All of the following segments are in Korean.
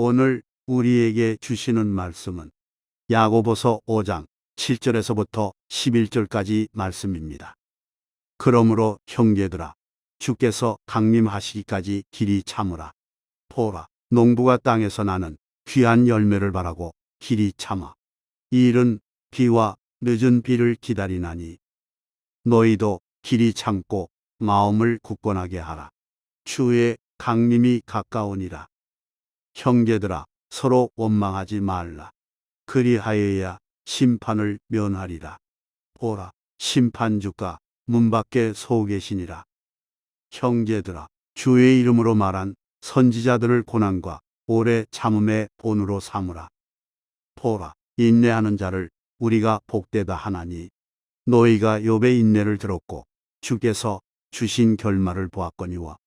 오늘 우리에게 주시는 말씀은 야고보서 5장 7절에서부터 11절까지 말씀입니다. 그러므로 형제들아, 주께서 강림하시기까지 길이 참으라. 보라, 농부가 땅에서 나는 귀한 열매를 바라고 길이 참아 이른 비와 늦은 비를 기다리나니 너희도 길이 참고 마음을 굳건하게 하라. 주의 강림이 가까우니라. 형제들아, 서로 원망하지 말라. 그리하여야 심판을 면하리라. 보라, 심판주가 문 밖에 서 계시니라. 형제들아, 주의 이름으로 말한 선지자들을 고난과 오래 참음의 본으로 삼으라. 보라, 인내하는 자를 우리가 복되다 하나니 너희가 욥의 인내를 들었고 주께서 주신 결말을 보았거니와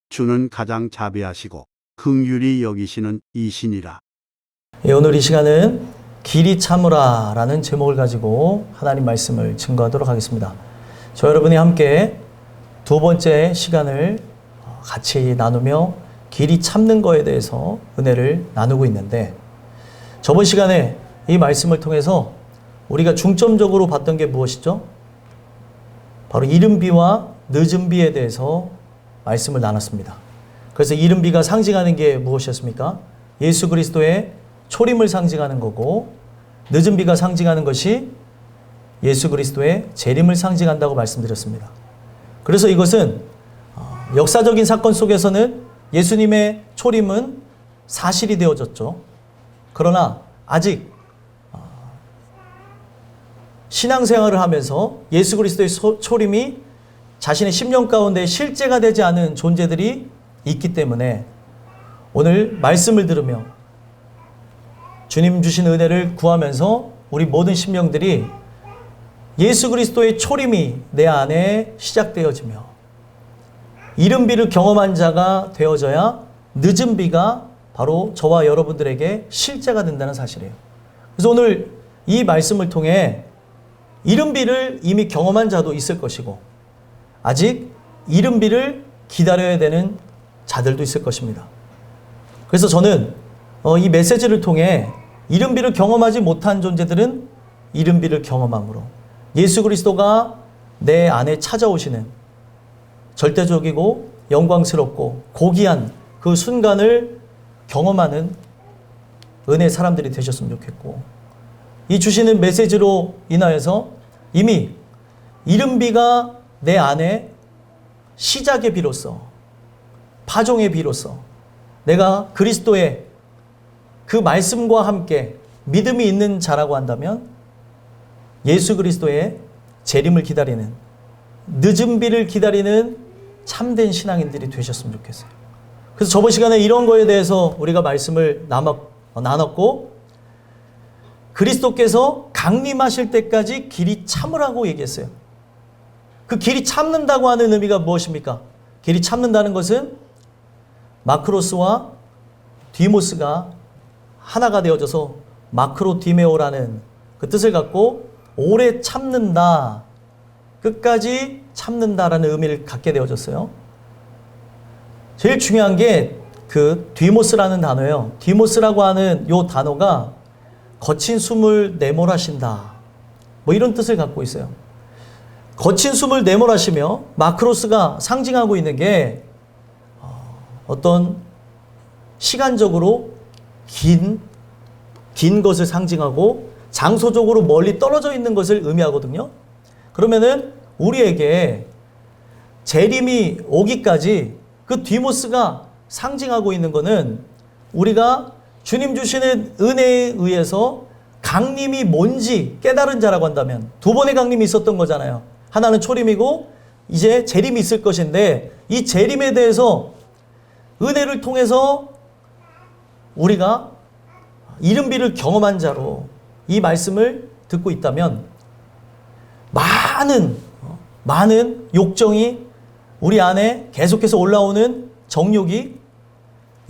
주는 가장 자비하시고 긍휼히 여기시는 이신이라. 오늘 이 시간은 길이 참으라 라는 제목을 가지고 하나님 말씀을 증거하도록 하겠습니다. 저 여러분이 함께 두 번째 시간을 같이 나누며 길이 참는 거에 대해서 은혜를 나누고 있는데, 저번 시간에 이 말씀을 통해서 우리가 중점적으로 봤던 게 무엇이죠? 바로 이른 비와 늦은 비에 대해서 말씀을 나눴습니다. 그래서 이른 비가 상징하는 게 무엇이었습니까? 예수 그리스도의 초림을 상징하는 거고, 늦은 비가 상징하는 것이 예수 그리스도의 재림을 상징한다고 말씀드렸습니다. 그래서 이것은 역사적인 사건 속에서는 예수님의 초림은 사실이 되어졌죠. 그러나 아직 신앙생활을 하면서 예수 그리스도의 초림이 자신의 심령 가운데 실제가 되지 않은 존재들이 있기 때문에 오늘 말씀을 들으며 주님 주신 은혜를 구하면서 우리 모든 심령들이 예수 그리스도의 초림이 내 안에 시작되어지며 이른 비를 경험한 자가 되어져야 늦은 비가 바로 저와 여러분들에게 실제가 된다는 사실이에요. 그래서 오늘 이 말씀을 통해 이른 비를 이미 경험한 자도 있을 것이고 아직 이른 비를 기다려야 되는 자들도 있을 것입니다. 그래서 저는 이 메시지를 통해 이른 비를 경험하지 못한 존재들은 이른 비를 경험함으로 예수 그리스도가 내 안에 찾아오시는 절대적이고 영광스럽고 고귀한 그 순간을 경험하는 은혜의 사람들이 되셨으면 좋겠고, 이 주시는 메시지로 인하여서 이미 이른 비가 내 안에 시작의 비로서, 파종의 비로서 내가 그리스도의 그 말씀과 함께 믿음이 있는 자라고 한다면 예수 그리스도의 재림을 기다리는, 늦은 비를 기다리는 참된 신앙인들이 되셨으면 좋겠어요. 그래서 저번 시간에 이런 거에 대해서 우리가 말씀을 나눴고, 그리스도께서 강림하실 때까지 길이 참으라고 얘기했어요. 그 길이 참는다고 하는 의미가 무엇입니까? 길이 참는다는 것은 마크로스와 디모스가 하나가 되어져서 마크로디메오라는 그 뜻을 갖고 오래 참는다, 끝까지 참는다라는 의미를 갖게 되어졌어요. 제일 중요한 게 그 디모스라는 단어예요. 디모스라고 하는 이 단어가 거친 숨을 내몰아신다, 뭐 이런 뜻을 갖고 있어요. 거친 숨을 내몰아시며 마크로스가 상징하고 있는 게 어떤 시간적으로 긴 것을 상징하고 장소적으로 멀리 떨어져 있는 것을 의미하거든요. 그러면은 우리에게 재림이 오기까지 그 디모스가 상징하고 있는 것은 우리가 주님 주시는 은혜에 의해서 강림이 뭔지 깨달은 자라고 한다면, 두 번의 강림이 있었던 거잖아요. 하나는 초림이고 이제 재림이 있을 것인데, 이 재림에 대해서 은혜를 통해서 우리가 이른 비를 경험한 자로 이 말씀을 듣고 있다면 많은 욕정이 우리 안에 계속해서 올라오는 정욕이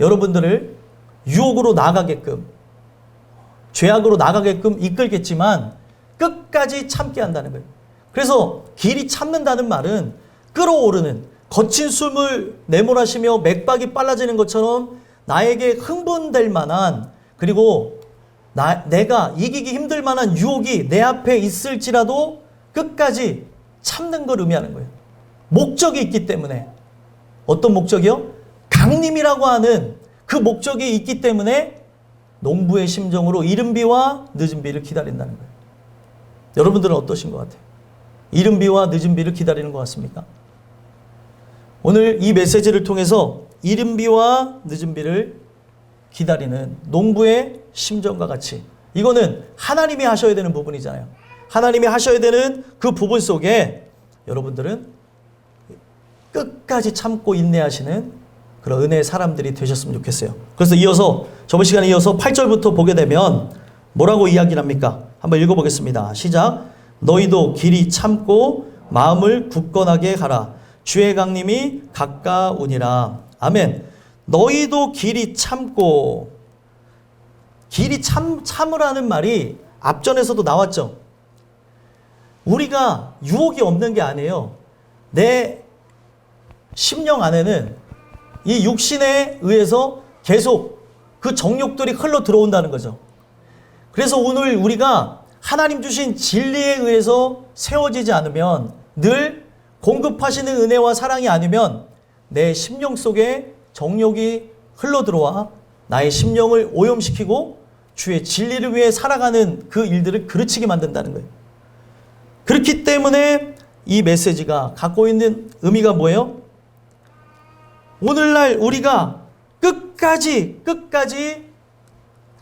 여러분들을 유혹으로 나가게끔, 죄악으로 나가게끔 이끌겠지만 끝까지 참게 한다는 거예요. 그래서 길이 참는다는 말은 끌어오르는, 거친 숨을 내몰아쉬며 맥박이 빨라지는 것처럼 나에게 흥분될 만한, 그리고 내가 이기기 힘들 만한 유혹이 내 앞에 있을지라도 끝까지 참는 걸 의미하는 거예요. 목적이 있기 때문에. 어떤 목적이요? 강림이라고 하는 그 목적이 있기 때문에 농부의 심정으로 이른 비와 늦은 비를 기다린다는 거예요. 여러분들은 어떠신 것 같아요? 이른 비와 늦은 비를 기다리는 것 같습니까? 오늘 이 메시지를 통해서 이른 비와 늦은 비를 기다리는 농부의 심정과 같이, 이거는 하나님이 하셔야 되는 부분이잖아요. 하나님이 하셔야 되는 그 부분 속에 여러분들은 끝까지 참고 인내하시는 그런 은혜의 사람들이 되셨으면 좋겠어요. 그래서 이어서 저번 시간에 이어서 8절부터 보게 되면 뭐라고 이야기를 합니까? 한번 읽어보겠습니다. 시작. 너희도 길이 참고 마음을 굳건하게 하라. 주의 강림이 가까우니라. 아멘. 너희도 길이 참고, 길이 참으라는 말이 앞전에서도 나왔죠. 우리가 유혹이 없는 게 아니에요. 내 심령 안에는 이 육신에 의해서 계속 그 정욕들이 흘러 들어온다는 거죠. 그래서 오늘 우리가 하나님 주신 진리에 의해서 세워지지 않으면, 늘 공급하시는 은혜와 사랑이 아니면 내 심령 속에 정욕이 흘러 들어와 나의 심령을 오염시키고 주의 진리를 위해 살아가는 그 일들을 그르치게 만든다는 거예요. 그렇기 때문에 이 메시지가 갖고 있는 의미가 뭐예요? 오늘날 우리가 끝까지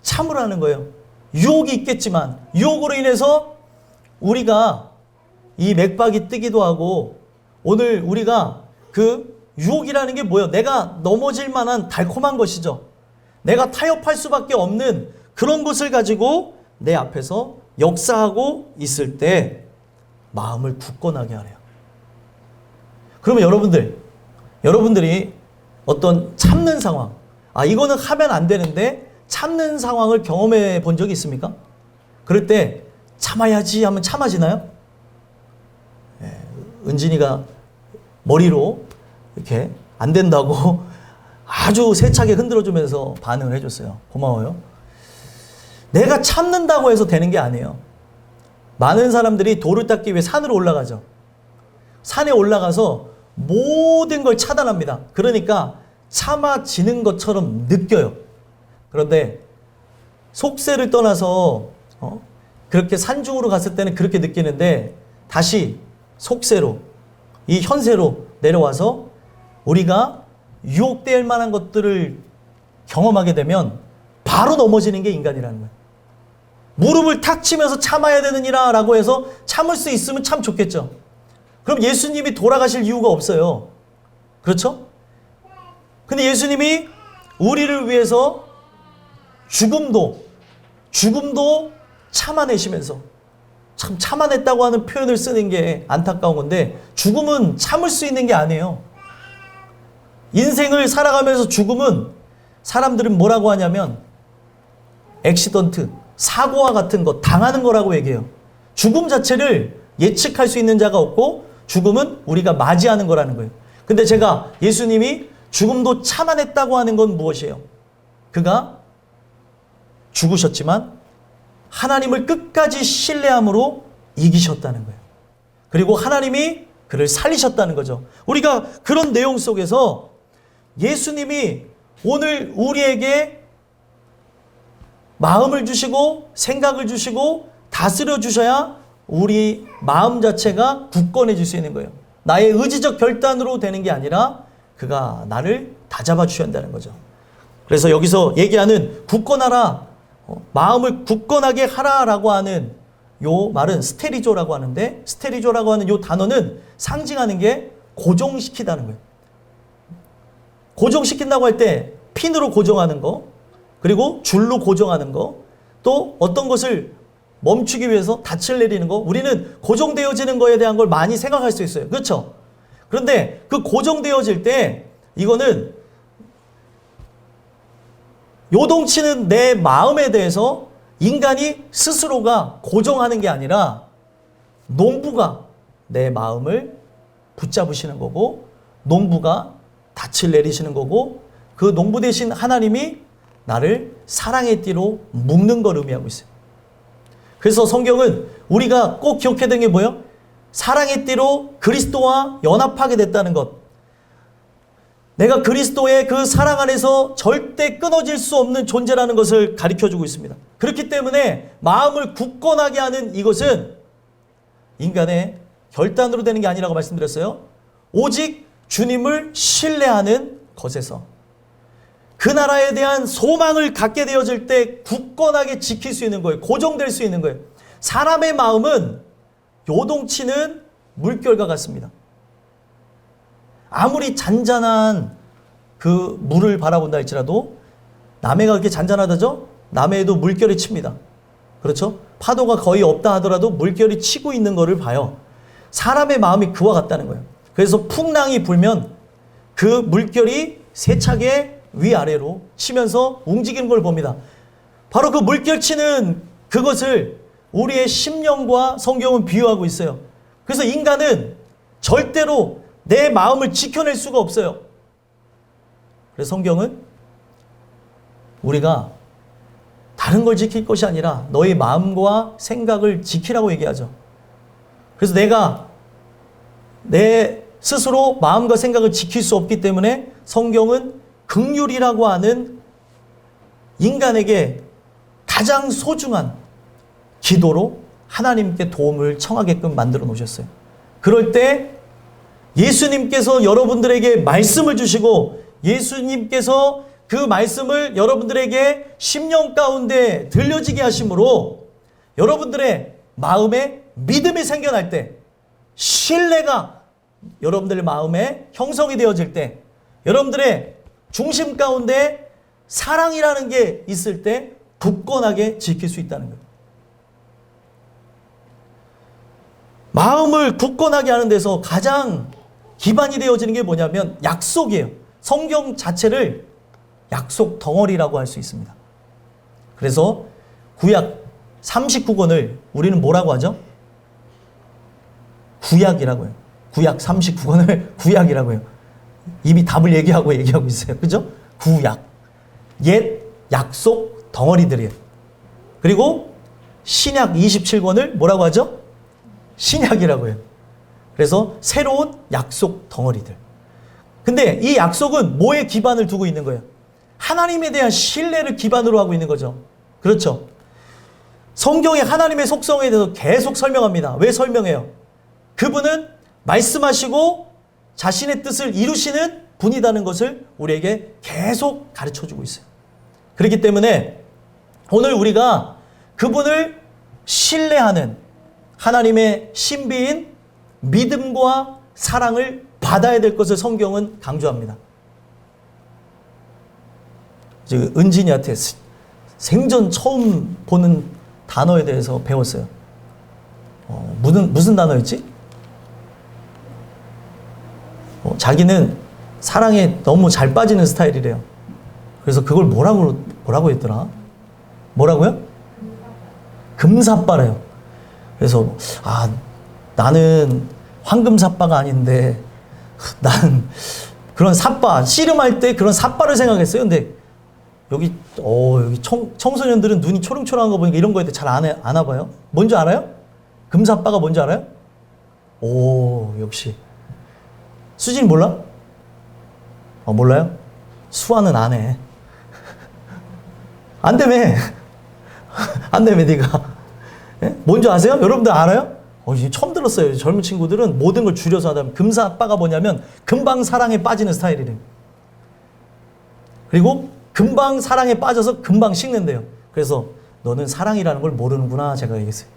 참으라는 거예요. 유혹이 있겠지만 유혹으로 인해서 우리가 이 맥박이 뜨기도 하고, 오늘 우리가 그 유혹이라는 게 뭐예요? 내가 넘어질 만한 달콤한 것이죠. 내가 타협할 수밖에 없는 그런 것을 가지고 내 앞에서 역사하고 있을 때 마음을 굳건하게 하래요. 그러면 여러분들이 어떤 참는 상황, 이거는 하면 안 되는데 참는 상황을 경험해 본 적이 있습니까? 그럴 때 참아야지 하면 참아지나요? 은진이가 머리로 이렇게 안 된다고 아주 세차게 흔들어주면서 반응을 해줬어요. 고마워요. 내가 참는다고 해서 되는 게 아니에요. 많은 사람들이 돌을 닦기 위해 산으로 올라가죠. 산에 올라가서 모든 걸 차단합니다. 그러니까 참아지는 것처럼 느껴요. 그런데 속세를 떠나서 그렇게 산중으로 갔을 때는 그렇게 느끼는데, 다시 속세로, 이 현세로 내려와서 우리가 유혹될 만한 것들을 경험하게 되면 바로 넘어지는 게 인간이라는 거예요. 무릎을 탁 치면서 참아야 되느니라 라고 해서 참을 수 있으면 참 좋겠죠. 그럼 예수님이 돌아가실 이유가 없어요. 그렇죠? 근데 예수님이 우리를 위해서 죽음도 참아내시면서, 참 참아냈다고 하는 표현을 쓰는 게 안타까운 건데, 죽음은 참을 수 있는 게 아니에요. 인생을 살아가면서 죽음은 사람들은 뭐라고 하냐면 액시던트, 사고와 같은 거, 당하는 거라고 얘기해요. 죽음 자체를 예측할 수 있는 자가 없고 죽음은 우리가 맞이하는 거라는 거예요. 근데 제가 예수님이 죽음도 참아냈다고 하는 건 무엇이에요? 그가 죽으셨지만 하나님을 끝까지 신뢰함으로 이기셨다는 거예요. 그리고 하나님이 그를 살리셨다는 거죠. 우리가 그런 내용 속에서 예수님이 오늘 우리에게 마음을 주시고 생각을 주시고 다스려 주셔야 우리 마음 자체가 굳건해질 수 있는 거예요. 나의 의지적 결단으로 되는 게 아니라 그가 나를 다잡아 주셔야 한다는 거죠. 그래서 여기서 얘기하는 굳건하라, 마음을 굳건하게 하라라고 하는 요 말은 스테리조라고 하는데, 스테리조라고 하는 요 단어는 상징하는 게 고정시키다는 거예요. 고정시킨다고 할 때 핀으로 고정하는 거, 그리고 줄로 고정하는 거, 또 어떤 것을 멈추기 위해서 닻을 내리는 거, 우리는 고정되어지는 거에 대한 걸 많이 생각할 수 있어요. 그렇죠? 그런데 그 고정되어질 때 이거는 요동치는 내 마음에 대해서 인간이 스스로가 고정하는 게 아니라 농부가 내 마음을 붙잡으시는 거고, 농부가 닻을 내리시는 거고, 그 농부 대신 하나님이 나를 사랑의 띠로 묶는 걸 의미하고 있어요. 그래서 성경은 우리가 꼭 기억해야 되는 게 뭐예요? 사랑의 띠로 그리스도와 연합하게 됐다는 것. 내가 그리스도의 그 사랑 안에서 절대 끊어질 수 없는 존재라는 것을 가르쳐주고 있습니다. 그렇기 때문에 마음을 굳건하게 하는 이것은 인간의 결단으로 되는 게 아니라고 말씀드렸어요. 오직 주님을 신뢰하는 것에서 그 나라에 대한 소망을 갖게 되어질 때 굳건하게 지킬 수 있는 거예요. 고정될 수 있는 거예요. 사람의 마음은 요동치는 물결과 같습니다. 아무리 잔잔한 그 물을 바라본다 할지라도 남해가 그렇게 잔잔하다죠? 남해에도 물결이 칩니다. 그렇죠? 파도가 거의 없다 하더라도 물결이 치고 있는 것을 봐요. 사람의 마음이 그와 같다는 거예요. 그래서 풍랑이 불면 그 물결이 세차게 위아래로 치면서 움직이는 걸 봅니다. 바로 그 물결 치는 그것을 우리의 심령과 성경은 비유하고 있어요. 그래서 인간은 절대로 내 마음을 지켜낼 수가 없어요. 그래서 성경은 우리가 다른 걸 지킬 것이 아니라 너의 마음과 생각을 지키라고 얘기하죠. 그래서 내가 내 스스로 마음과 생각을 지킬 수 없기 때문에 성경은 긍휼이라고 하는 인간에게 가장 소중한 기도로 하나님께 도움을 청하게끔 만들어 놓으셨어요. 그럴 때 예수님께서 여러분들에게 말씀을 주시고 예수님께서 그 말씀을 여러분들에게 심령 가운데 들려지게 하심으로 여러분들의 마음에 믿음이 생겨날 때, 신뢰가 여러분들의 마음에 형성이 되어질 때, 여러분들의 중심 가운데 사랑이라는 게 있을 때 굳건하게 지킬 수 있다는 거예요. 마음을 굳건하게 하는 데서 가장 기반이 되어지는 게 뭐냐면 약속이에요. 성경 자체를 약속 덩어리라고 할 수 있습니다. 그래서 구약 39권을 우리는 뭐라고 하죠? 구약이라고 해요. 구약 39권을 구약이라고 해요. 이미 답을 얘기하고 있어요. 그죠? 구약. 옛 약속 덩어리들이에요. 그리고 신약 27권을 뭐라고 하죠? 신약이라고 해요. 그래서 새로운 약속 덩어리들. 근데 이 약속은 뭐에 기반을 두고 있는 거예요? 하나님에 대한 신뢰를 기반으로 하고 있는 거죠. 그렇죠? 성경에 하나님의 속성에 대해서 계속 설명합니다. 왜 설명해요? 그분은 말씀하시고 자신의 뜻을 이루시는 분이라는 것을 우리에게 계속 가르쳐주고 있어요. 그렇기 때문에 오늘 우리가 그분을 신뢰하는 하나님의 신비인 믿음과 사랑을 받아야 될 것을 성경은 강조합니다. 은진이한테 생전 처음 보는 단어에 대해서 배웠어요. 무슨 단어였지? 자기는 사랑에 너무 잘 빠지는 스타일이래요. 그래서 그걸 뭐라고 했더라? 뭐라고요? 금사빠래요. 그래서 나는 황금사빠가 아닌데 나는 그런 사빠, 씨름할 때 그런 사빠를 생각했어요. 근데 여기 청소년들은 눈이 초롱초롱한 거 보니까 이런 거에 대해 잘 아나 봐요. 뭔지 알아요? 금사빠가 뭔지 알아요? 오, 역시. 수진 몰라? 몰라요? 수아는 안 해. 안 되며. 안 되며, 네가. 예? 뭔지 아세요? 여러분들 알아요? 이제 처음 들었어요. 젊은 친구들은 모든 걸 줄여서 하다 보면 금사빠가 뭐냐면 금방 사랑에 빠지는 스타일이래요. 그리고 금방 사랑에 빠져서 금방 식는데요. 그래서 너는 사랑이라는 걸 모르는구나 제가 얘기했어요.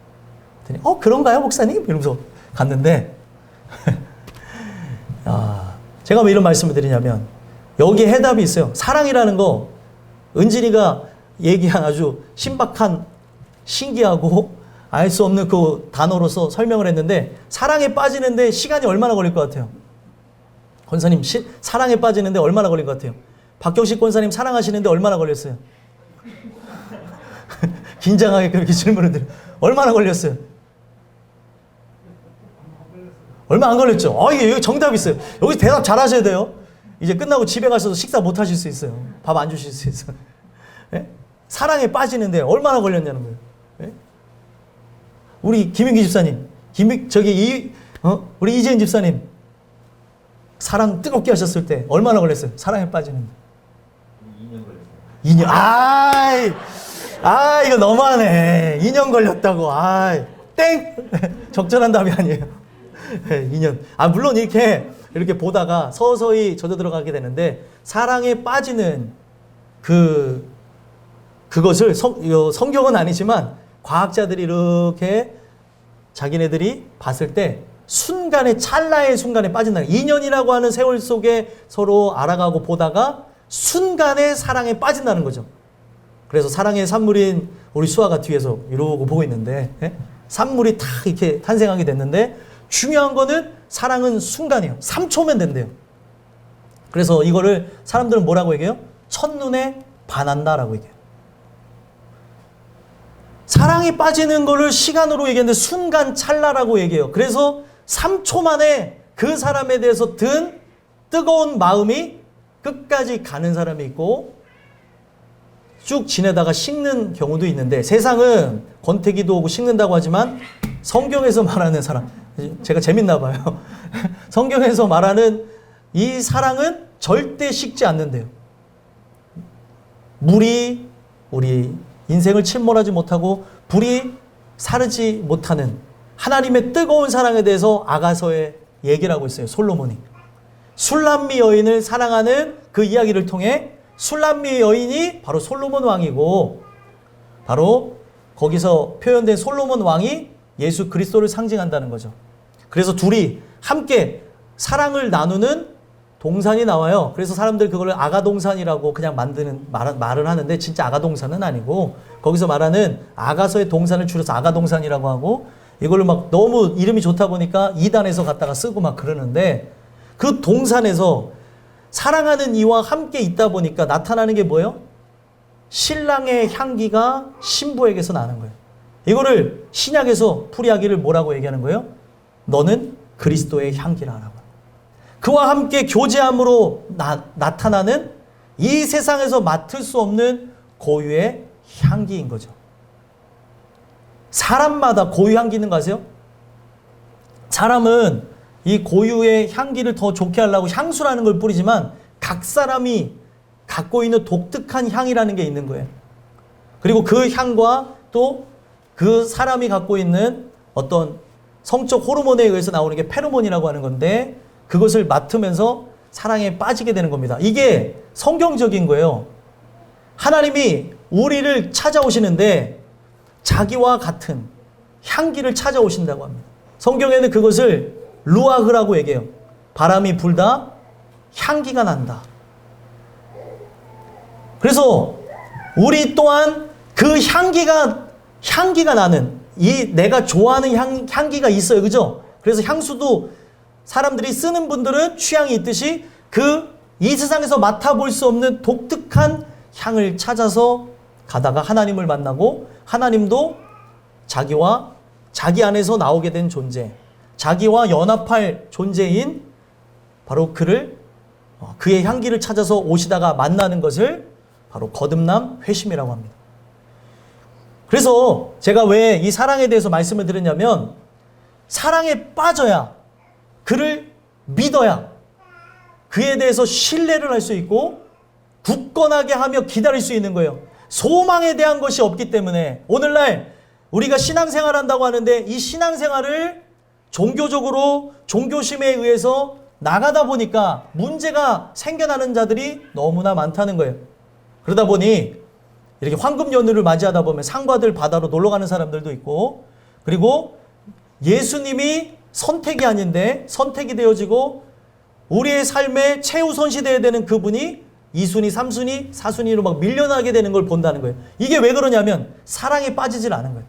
그랬더니 그런가요 목사님? 이러면서 갔는데 제가 왜 이런 말씀을 드리냐면 여기에 해답이 있어요. 사랑이라는 거 은진이가 얘기한 아주 신박한 신기하고 알 수 없는 그 단어로서 설명을 했는데 사랑에 빠지는데 시간이 얼마나 걸릴 것 같아요? 권사님 사랑에 빠지는데 얼마나 걸린 것 같아요? 박경식 권사님 사랑하시는데 얼마나 걸렸어요? 긴장하게 그렇게 질문을 드려요. 얼마나 걸렸어요? 얼마 안 걸렸죠? 여기 정답이 있어요. 여기 대답 잘 하셔야 돼요. 이제 끝나고 집에 가서도 식사 못 하실 수 있어요. 밥 안 주실 수 있어요. 예? 사랑에 빠지는데 얼마나 걸렸냐는 거예요. 예? 우리 김윤기 집사님, 우리 이재인 집사님, 사랑 뜨겁게 하셨을 때 얼마나 걸렸어요? 사랑에 빠지는데. 2년 걸렸어요. 2년. 이거 너무하네. 2년 걸렸다고. 땡! 적절한 답이 아니에요. 2년. 물론 이렇게 보다가 서서히 젖어 들어가게 되는데, 사랑에 빠지는 그것을 성경은 아니지만 과학자들이 이렇게 자기네들이 봤을 때 순간에, 찰나의 순간에 빠진다는 거예요. 2년이라고 하는 세월 속에 서로 알아가고 보다가 순간에 사랑에 빠진다는 거죠. 그래서 사랑의 산물인 우리 수아가 뒤에서 이러고 보고 있는데, 산물이 탁 이렇게 탄생하게 됐는데, 중요한 거는 사랑은 순간이에요. 3초면 된대요. 그래서 이거를 사람들은 뭐라고 얘기해요? 첫눈에 반한다라고 얘기해요. 사랑에 빠지는 거를 시간으로 얘기하는데 순간 찰나라고 얘기해요. 그래서 3초 만에 그 사람에 대해서 든 뜨거운 마음이 끝까지 가는 사람이 있고, 쭉 지내다가 식는 경우도 있는데, 세상은 권태기도 오고 식는다고 하지만 성경에서 말하는 사랑, 제가 재밌나 봐요. 성경에서 말하는 이 사랑은 절대 식지 않는데요. 물이 우리 인생을 침몰하지 못하고 불이 사르지 못하는 하나님의 뜨거운 사랑에 대해서 아가서에 얘기를 하고 있어요. 솔로몬이. 술람미 여인을 사랑하는 그 이야기를 통해 술람미 여인이 바로 솔로몬 왕이고, 바로 거기서 표현된 솔로몬 왕이 예수 그리스도를 상징한다는 거죠. 그래서 둘이 함께 사랑을 나누는 동산이 나와요. 그래서 사람들 그걸 아가동산이라고 그냥 말을 하는데, 진짜 아가동산은 아니고, 거기서 말하는 아가서의 동산을 줄여서 아가동산이라고 하고, 이걸로 막 너무 이름이 좋다 보니까 2단에서 갖다가 쓰고 막 그러는데, 그 동산에서 사랑하는 이와 함께 있다 보니까 나타나는 게 뭐예요? 신랑의 향기가 신부에게서 나는 거예요. 이거를 신약에서 풀이하기를 뭐라고 얘기하는 거예요? 너는 그리스도의 향기라라고. 그와 함께 교제함으로 나타나는 이 세상에서 맡을 수 없는 고유의 향기인 거죠. 사람마다 고유 향기 있는 거 아세요? 사람은 이 고유의 향기를 더 좋게 하려고 향수라는 걸 뿌리지만, 각 사람이 갖고 있는 독특한 향이라는 게 있는 거예요. 그리고 그 향과 또 그 사람이 갖고 있는 어떤 성적 호르몬에 의해서 나오는 게 페로몬이라고 하는 건데, 그것을 맡으면서 사랑에 빠지게 되는 겁니다. 이게 성경적인 거예요. 하나님이 우리를 찾아오시는데 자기와 같은 향기를 찾아오신다고 합니다. 성경에는 그것을 루아흐라고 얘기해요. 바람이 불다 향기가 난다. 그래서 우리 또한 그 향기가 나는, 이 내가 좋아하는 향기가 있어요. 그죠? 그래서 향수도 사람들이 쓰는 분들은 취향이 있듯이 이 세상에서 맡아볼 수 없는 독특한 향을 찾아서 가다가 하나님을 만나고, 하나님도 자기 안에서 나오게 된 존재, 자기와 연합할 존재인 바로 그의 향기를 찾아서 오시다가 만나는 것을 바로 거듭남 회심이라고 합니다. 그래서 제가 왜 이 사랑에 대해서 말씀을 드렸냐면, 사랑에 빠져야, 그를 믿어야 그에 대해서 신뢰를 할 수 있고 굳건하게 하며 기다릴 수 있는 거예요. 소망에 대한 것이 없기 때문에 오늘날 우리가 신앙생활 한다고 하는데, 이 신앙생활을 종교적으로 종교심에 의해서 나가다 보니까 문제가 생겨나는 자들이 너무나 많다는 거예요. 그러다 보니 이렇게 황금 연휴를 맞이하다 보면 상과들 바다로 놀러 가는 사람들도 있고, 그리고 예수님이 선택이 아닌데 선택이 되어지고 우리의 삶에 최우선시되어야 되는 그분이 2순위, 3순위, 4순위로 막 밀려나게 되는 걸 본다는 거예요. 이게 왜 그러냐면 사랑에 빠지질 않은 거예요.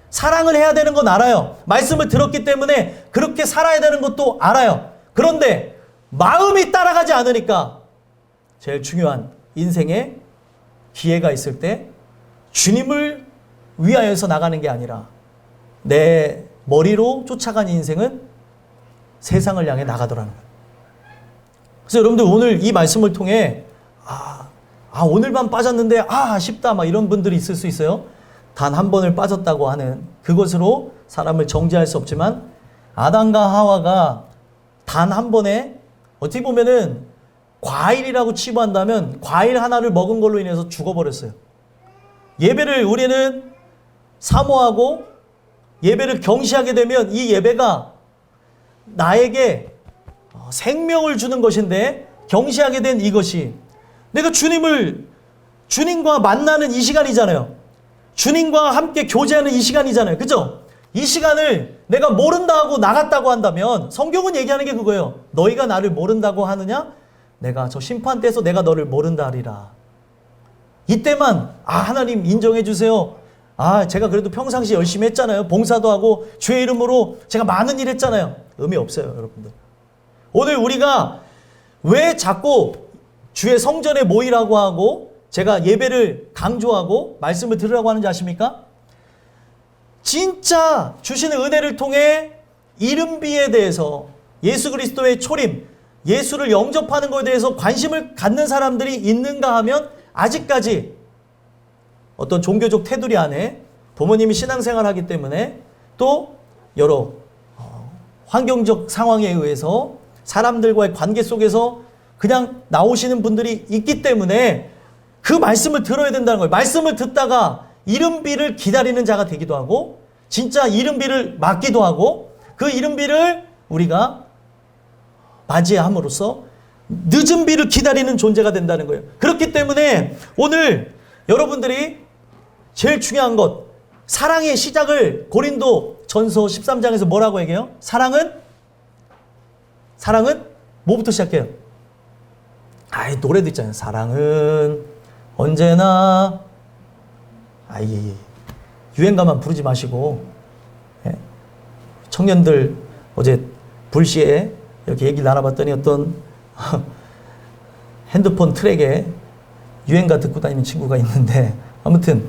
사랑을 해야 되는 건 알아요. 말씀을 들었기 때문에 그렇게 살아야 되는 것도 알아요. 그런데 마음이 따라가지 않으니까 제일 중요한 인생에 기회가 있을 때 주님을 위하여서 나가는 게 아니라 내 머리로 쫓아간 인생은 세상을 향해 나가더라는 거예요. 그래서 여러분들 오늘 이 말씀을 통해 오늘만 빠졌는데 아쉽다 막 이런 분들이 있을 수 있어요. 단 한 번을 빠졌다고 하는 그것으로 사람을 정죄할 수 없지만 아담과 하와가 단 한 번에 어떻게 보면은 과일이라고 치부한다면 과일 하나를 먹은 걸로 인해서 죽어버렸어요. 예배를 우리는 사모하고 예배를 경시하게 되면 이 예배가 나에게 생명을 주는 것인데 경시하게 된 이것이 내가 주님과 만나는 이 시간이잖아요. 주님과 함께 교제하는 이 시간이잖아요. 그죠? 이 시간을 내가 모른다 하고 나갔다고 한다면 성경은 얘기하는 게 그거예요. 너희가 나를 모른다고 하느냐? 내가 저 심판대에서 내가 너를 모른다 하리라. 이때만 하나님 인정해 주세요. 제가 그래도 평상시 열심히 했잖아요. 봉사도 하고 주의 이름으로 제가 많은 일 했잖아요. 의미 없어요, 여러분들. 오늘 우리가 왜 자꾸 주의 성전에 모이라고 하고 제가 예배를 강조하고 말씀을 들으라고 하는지 아십니까? 진짜 주시는 은혜를 통해 이른비에 대해서 예수 그리스도의 초림, 예수를 영접하는 것에 대해서 관심을 갖는 사람들이 있는가 하면 아직까지 어떤 종교적 테두리 안에 부모님이 신앙생활을 하기 때문에 또 여러 환경적 상황에 의해서 사람들과의 관계 속에서 그냥 나오시는 분들이 있기 때문에 그 말씀을 들어야 된다는 거예요. 말씀을 듣다가 이른비를 기다리는 자가 되기도 하고 진짜 이른비를 맞기도 하고 그 이른비를 우리가 맞이함으로써 늦은 비를 기다리는 존재가 된다는 거예요. 그렇기 때문에 오늘 여러분들이 제일 중요한 것, 사랑의 시작을 고린도 전서 13장에서 뭐라고 얘기해요? 사랑은 뭐부터 시작해요? 노래도 있잖아요. 사랑은 언제나 유행가만 부르지 마시고 청년들 어제 불시에 이렇게 얘기를 나눠봤더니 어떤 핸드폰 트랙에 유행가 듣고 다니는 친구가 있는데 아무튼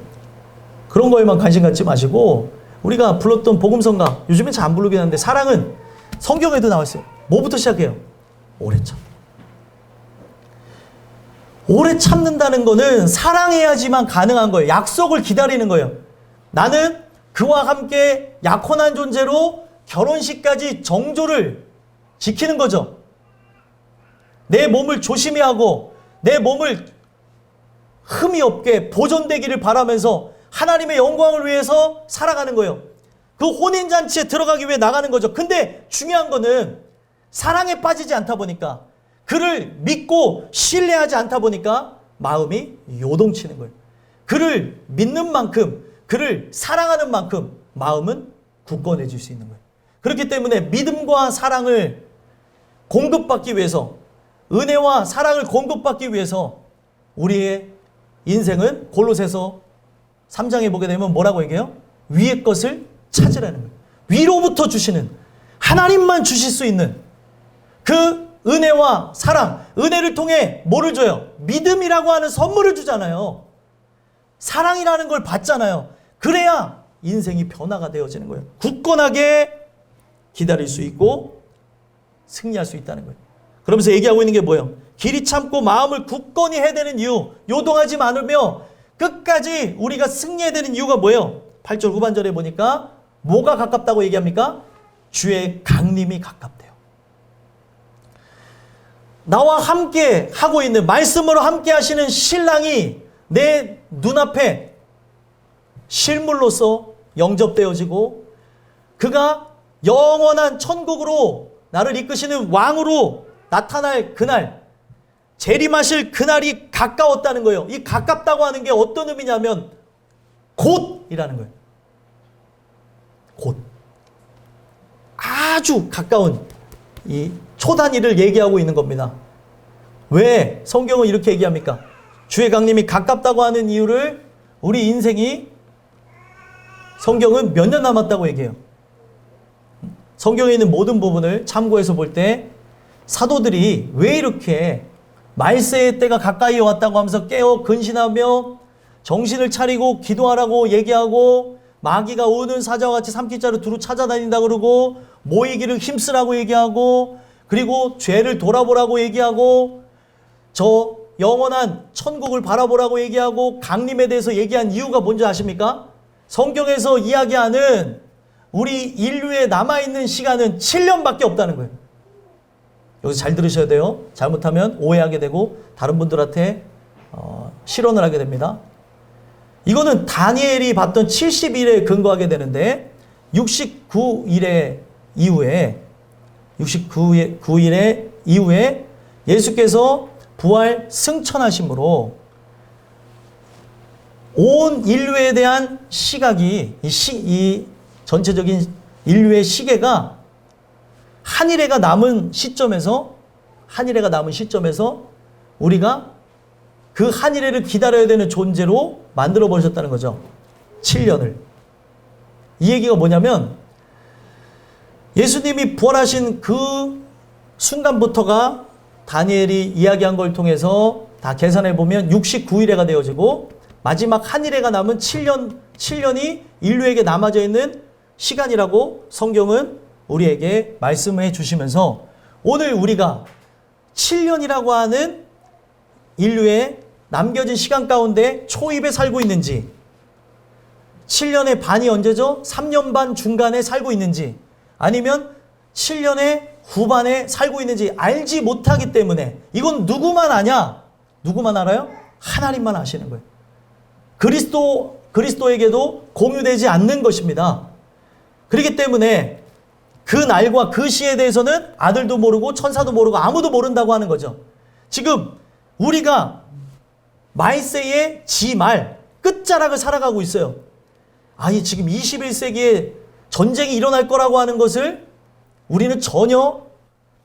그런 거에만 관심 갖지 마시고 우리가 불렀던 복음성가 요즘엔 잘 안 부르긴 하는데 사랑은 성경에도 나와 있어요. 뭐부터 시작해요? 오래 참. 오래 참는다는 거는 사랑해야지만 가능한 거예요. 약속을 기다리는 거예요. 나는 그와 함께 약혼한 존재로 결혼식까지 정조를 지키는 거죠. 내 몸을 조심히 하고 내 몸을 흠이 없게 보존되기를 바라면서 하나님의 영광을 위해서 살아가는 거예요. 그 혼인잔치에 들어가기 위해 나가는 거죠. 근데 중요한 거는 사랑에 빠지지 않다 보니까 그를 믿고 신뢰하지 않다 보니까 마음이 요동치는 거예요. 그를 믿는 만큼 그를 사랑하는 만큼 마음은 굳건해질 수 있는 거예요. 그렇기 때문에 믿음과 사랑을 공급받기 위해서 은혜와 사랑을 공급받기 위해서 우리의 인생은 골로새서 3장에 보게 되면 뭐라고 얘기해요? 위의 것을 찾으라는 거예요. 위로부터 주시는 하나님만 주실 수 있는 그 은혜와 사랑, 은혜를 통해 뭐를 줘요? 믿음이라고 하는 선물을 주잖아요. 사랑이라는 걸 받잖아요. 그래야 인생이 변화가 되어지는 거예요. 굳건하게 기다릴 수 있고 승리할 수 있다는 거예요. 그러면서 얘기하고 있는 게 뭐예요? 길이 참고 마음을 굳건히 해야 되는 이유, 요동하지 않으며 끝까지 우리가 승리해야 되는 이유가 뭐예요? 8절 후반절에 보니까 뭐가 가깝다고 얘기합니까? 주의 강림이 가깝대요. 나와 함께 하고 있는 말씀으로 함께 하시는 신랑이 내 눈앞에 실물로서 영접되어지고 그가 영원한 천국으로 나를 이끄시는 왕으로 나타날 그날, 재림하실 그날이 가까웠다는 거예요. 이 가깝다고 하는 게 어떤 의미냐면 곧이라는 거예요. 곧. 아주 가까운 이 초단위를 얘기하고 있는 겁니다. 왜 성경은 이렇게 얘기합니까? 주의 강림이 가깝다고 하는 이유를 우리 인생이 성경은 몇 년 남았다고 얘기해요. 성경에 있는 모든 부분을 참고해서 볼 때 사도들이 왜 이렇게 말세의 때가 가까이 왔다고 하면서 깨어 근신하며 정신을 차리고 기도하라고 얘기하고 마귀가 오는 사자와 같이 삼키자로 두루 찾아다닌다 그러고 모이기를 힘쓰라고 얘기하고 그리고 죄를 돌아보라고 얘기하고 저 영원한 천국을 바라보라고 얘기하고 강림에 대해서 얘기한 이유가 뭔지 아십니까? 성경에서 이야기하는 우리 인류에 남아있는 시간은 7년밖에 없다는 거예요. 여기서 잘 들으셔야 돼요. 잘못하면 오해하게 되고 다른 분들한테 실언을 하게 됩니다. 이거는 다니엘이 봤던 70일에 근거하게 되는데 69일의 이후에 예수께서 부활 승천하심으로 온 인류에 대한 시각이 이 전체적인 인류의 시계가 한 일회가 남은 시점에서 우리가 그 한 일회를 기다려야 되는 존재로 만들어 버리셨다는 거죠. 7년을. 이 얘기가 뭐냐면 예수님이 부활하신 그 순간부터가 다니엘이 이야기한 걸 통해서 다 계산해 보면 69일에가 되어지고 마지막 한 일회가 남은 7년이 인류에게 남아져 있는 시간이라고 성경은 우리에게 말씀해 주시면서 오늘 우리가 7년이라고 하는 인류의 남겨진 시간 가운데 초입에 살고 있는지 7년의 반이 언제죠? 3년 반 중간에 살고 있는지 아니면 7년의 후반에 살고 있는지 알지 못하기 때문에 이건 누구만 아냐? 누구만 알아요? 하나님만 아시는 거예요. 그리스도에게도 공유되지 않는 것입니다. 그렇기 때문에 그 날과 그 시에 대해서는 아들도 모르고 천사도 모르고 아무도 모른다고 하는 거죠. 지금 우리가 말세의 지말 끝자락을 살아가고 있어요. 아니 지금 21세기에 전쟁이 일어날 거라고 하는 것을 우리는 전혀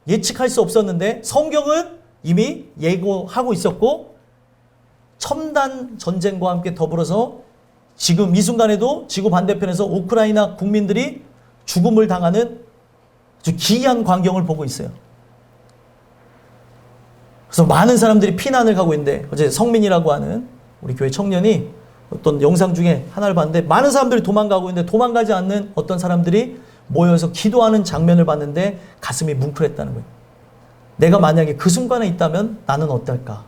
예측할 수 없었는데 성경은 이미 예고하고 있었고 첨단 전쟁과 함께 더불어서 지금 이 순간에도 지구 반대편에서 우크라이나 국민들이 죽음을 당하는 아주 기이한 광경을 보고 있어요. 그래서 많은 사람들이 피난을 가고 있는데 어제 성민이라고 하는 우리 교회 청년이 어떤 영상 중에 하나를 봤는데 많은 사람들이 도망가고 있는데 도망가지 않는 어떤 사람들이 모여서 기도하는 장면을 봤는데 가슴이 뭉클했다는 거예요. 내가 만약에 그 순간에 있다면 나는 어떨까?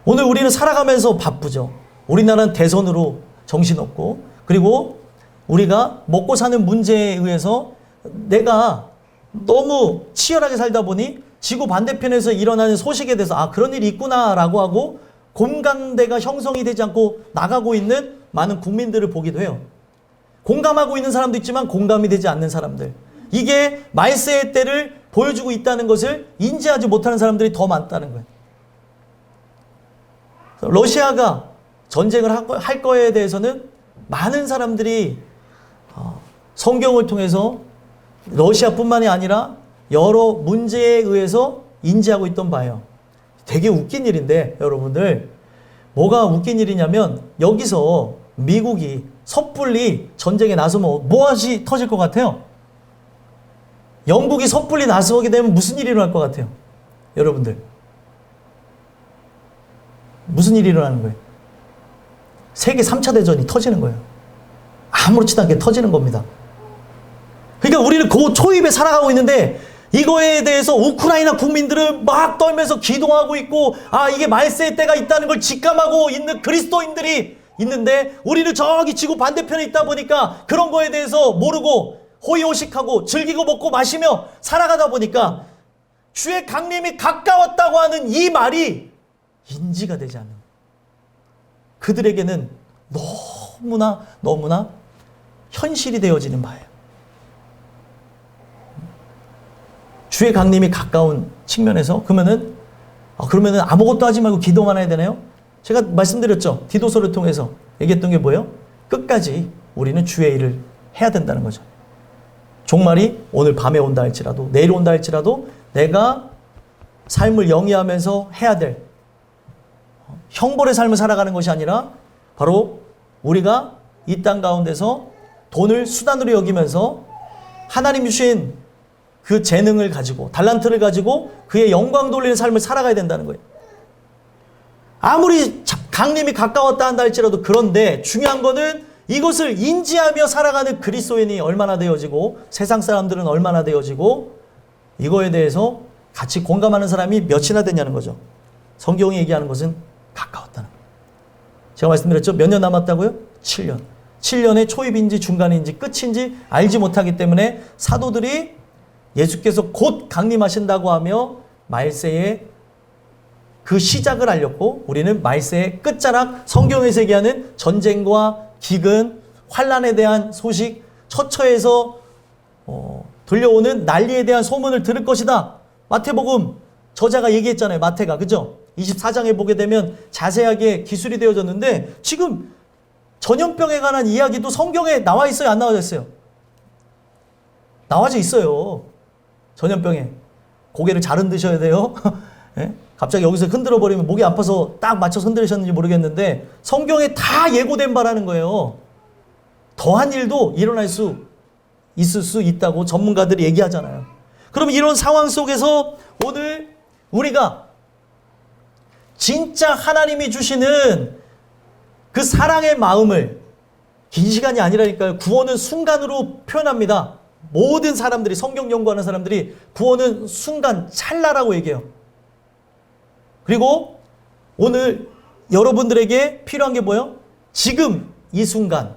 오늘 우리는 살아가면서 바쁘죠. 우리나라는 대선으로 정신없고 그리고 우리가 먹고 사는 문제에 의해서 내가 너무 치열하게 살다 보니 지구 반대편에서 일어나는 소식에 대해서 아 그런 일이 있구나라고 하고 공감대가 형성이 되지 않고 나가고 있는 많은 국민들을 보기도 해요. 공감하고 있는 사람도 있지만 공감이 되지 않는 사람들. 이게 말세의 때를 보여주고 있다는 것을 인지하지 못하는 사람들이 더 많다는 거예요. 러시아가 전쟁을 할 거에 대해서는 많은 사람들이 성경을 통해서 러시아뿐만이 아니라 여러 문제에 의해서 인지하고 있던 바예요. 되게 웃긴 일인데 여러분들 뭐가 웃긴 일이냐면 여기서 미국이 섣불리 전쟁에 나서면 무엇이 터질 것 같아요? 영국이 섣불리 나서게 되면 무슨 일이 일어날 것 같아요? 여러분들 무슨 일이 일어나는 거예요? 세계 3차 대전이 터지는 거예요. 아무렇지도 않게 터지는 겁니다. 그러니까 우리는 그 초입에 살아가고 있는데 이거에 대해서 우크라이나 국민들은 막 떨면서 기도하고 있고 아 이게 말세의 때가 있다는 걸 직감하고 있는 그리스도인들이 있는데 우리는 저기 지구 반대편에 있다 보니까 그런 거에 대해서 모르고 호의호식하고 즐기고 먹고 마시며 살아가다 보니까 주의 강림이 가까웠다고 하는 이 말이 인지가 되지 않는 그들에게는 너무나 현실이 되어지는 바예요. 주의 강림이 가까운 측면에서 그러면은 아무것도 하지 말고 기도만 해야 되나요? 제가 말씀드렸죠. 디도서를 통해서 얘기했던 게 뭐예요? 끝까지 우리는 주의 일을 해야 된다는 거죠. 종말이 오늘 밤에 온다 할지라도 내일 온다 할지라도 내가 삶을 영위하면서 해야 될 형벌의 삶을 살아가는 것이 아니라 바로 우리가 이 땅 가운데서 돈을 수단으로 여기면서 하나님 주신 그 재능을 가지고 달란트를 가지고 그의 영광 돌리는 삶을 살아가야 된다는 거예요. 아무리 강림이 가까웠다 한다 할지라도 그런데 중요한 거는 이것을 인지하며 살아가는 그리스도인이 얼마나 되어지고 세상 사람들은 얼마나 되어지고 이거에 대해서 같이 공감하는 사람이 몇이나 되냐는 거죠. 성경이 얘기하는 것은 가까웠다는 거예요. 제가 말씀드렸죠. 몇 년 남았다고요? 7년. 7년의 초입인지 중간인지 끝인지 알지 못하기 때문에 사도들이 예수께서 곧 강림하신다고 하며 말세의 그 시작을 알렸고, 우리는 말세의 끝자락, 성경에서 얘기하는 전쟁과 기근, 환란에 대한 소식, 처처에서 들려오는 난리에 대한 소문을 들을 것이다. 마태복음 저자가 얘기했잖아요. 마태가. 그죠? 24장에 보게 되면 자세하게 기술이 되어졌는데, 지금 전염병에 관한 이야기도 성경에 나와 있어요? 안 나와 있어요? 나와져 있어요. 전염병에. 고개를 잘 흔드셔야 돼요. 예? 갑자기 여기서 흔들어 버리면 목이 아파서 딱 맞춰서 흔들으셨는지 모르겠는데, 성경에 다 예고된 바라는 거예요. 더한 일도 있을 수 있다고 전문가들이 얘기하잖아요. 그럼 이런 상황 속에서 오늘 우리가 진짜 하나님이 주시는 그 사랑의 마음을, 긴 시간이 아니라니까요. 구원은 순간으로 표현합니다. 모든 사람들이, 성경 연구하는 사람들이 구원은 순간, 찰나라고 얘기해요. 그리고 오늘 여러분들에게 필요한 게 뭐예요? 지금 이 순간,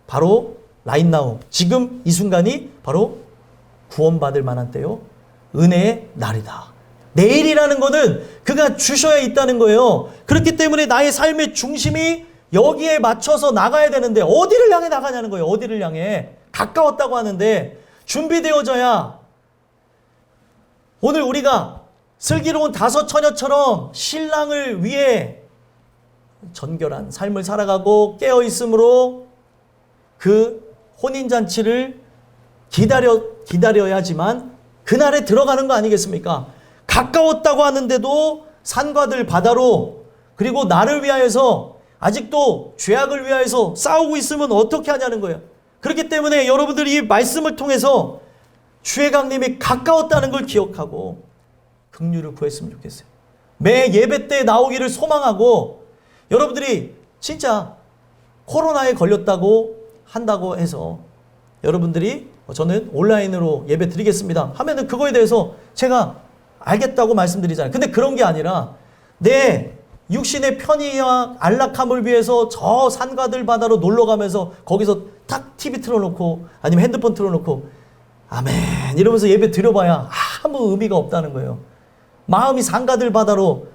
바로 right now, 지금 이 순간이 바로 구원받을 만한 때요, 은혜의 날이다. 내일이라는 것은 그가 주셔야 있다는 거예요. 그렇기 때문에 나의 삶의 중심이 여기에 맞춰서 나가야 되는데, 어디를 향해 나가냐는 거예요. 어디를 향해. 가까웠다고 하는데 준비되어져야, 오늘 우리가 슬기로운 다섯 처녀처럼 신랑을 위해 정결한 삶을 살아가고 깨어 있으므로 그 혼인잔치를 기다려야지만 그날에 들어가는 거 아니겠습니까? 가까웠다고 하는데도 산과들 바다로, 그리고 나를 위하여서 아직도 죄악을 위하여서 싸우고 있으면 어떻게 하냐는 거예요. 그렇기 때문에 여러분들이 이 말씀을 통해서 주의 강림이 가까웠다는 걸 기억하고 긍휼을 구했으면 좋겠어요. 매 예배 때 나오기를 소망하고, 여러분들이 진짜 코로나에 걸렸다고 한다고 해서 여러분들이 저는 온라인으로 예배 드리겠습니다 하면은 그거에 대해서 제가 알겠다고 말씀드리잖아요. 근데 그런 게 아니라 내 육신의 편의와 안락함을 위해서 저 산과들 바다로 놀러 가면서 거기서 탁 TV 틀어놓고 아니면 핸드폰 틀어놓고 아멘 이러면서 예배 드려봐야 아무 의미가 없다는 거예요. 마음이 산과들 바다로,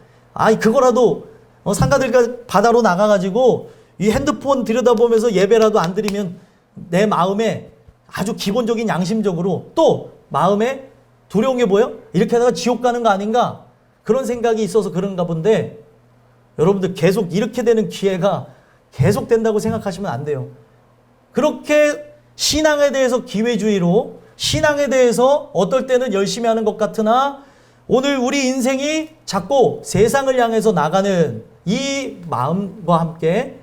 그거라도 산과들 바다로 나가가지고 이 핸드폰 들여다보면서 예배라도 안 드리면 내 마음에 아주 기본적인 양심적으로 또 마음에 두려운 게 뭐예요? 이렇게 하다가 지옥 가는 거 아닌가? 그런 생각이 있어서 그런가 본데, 여러분들 계속 이렇게 되는 기회가 계속 된다고 생각하시면 안 돼요. 그렇게 신앙에 대해서 기회주의로, 신앙에 대해서 어떨 때는 열심히 하는 것 같으나 오늘 우리 인생이 자꾸 세상을 향해서 나가는 이 마음과 함께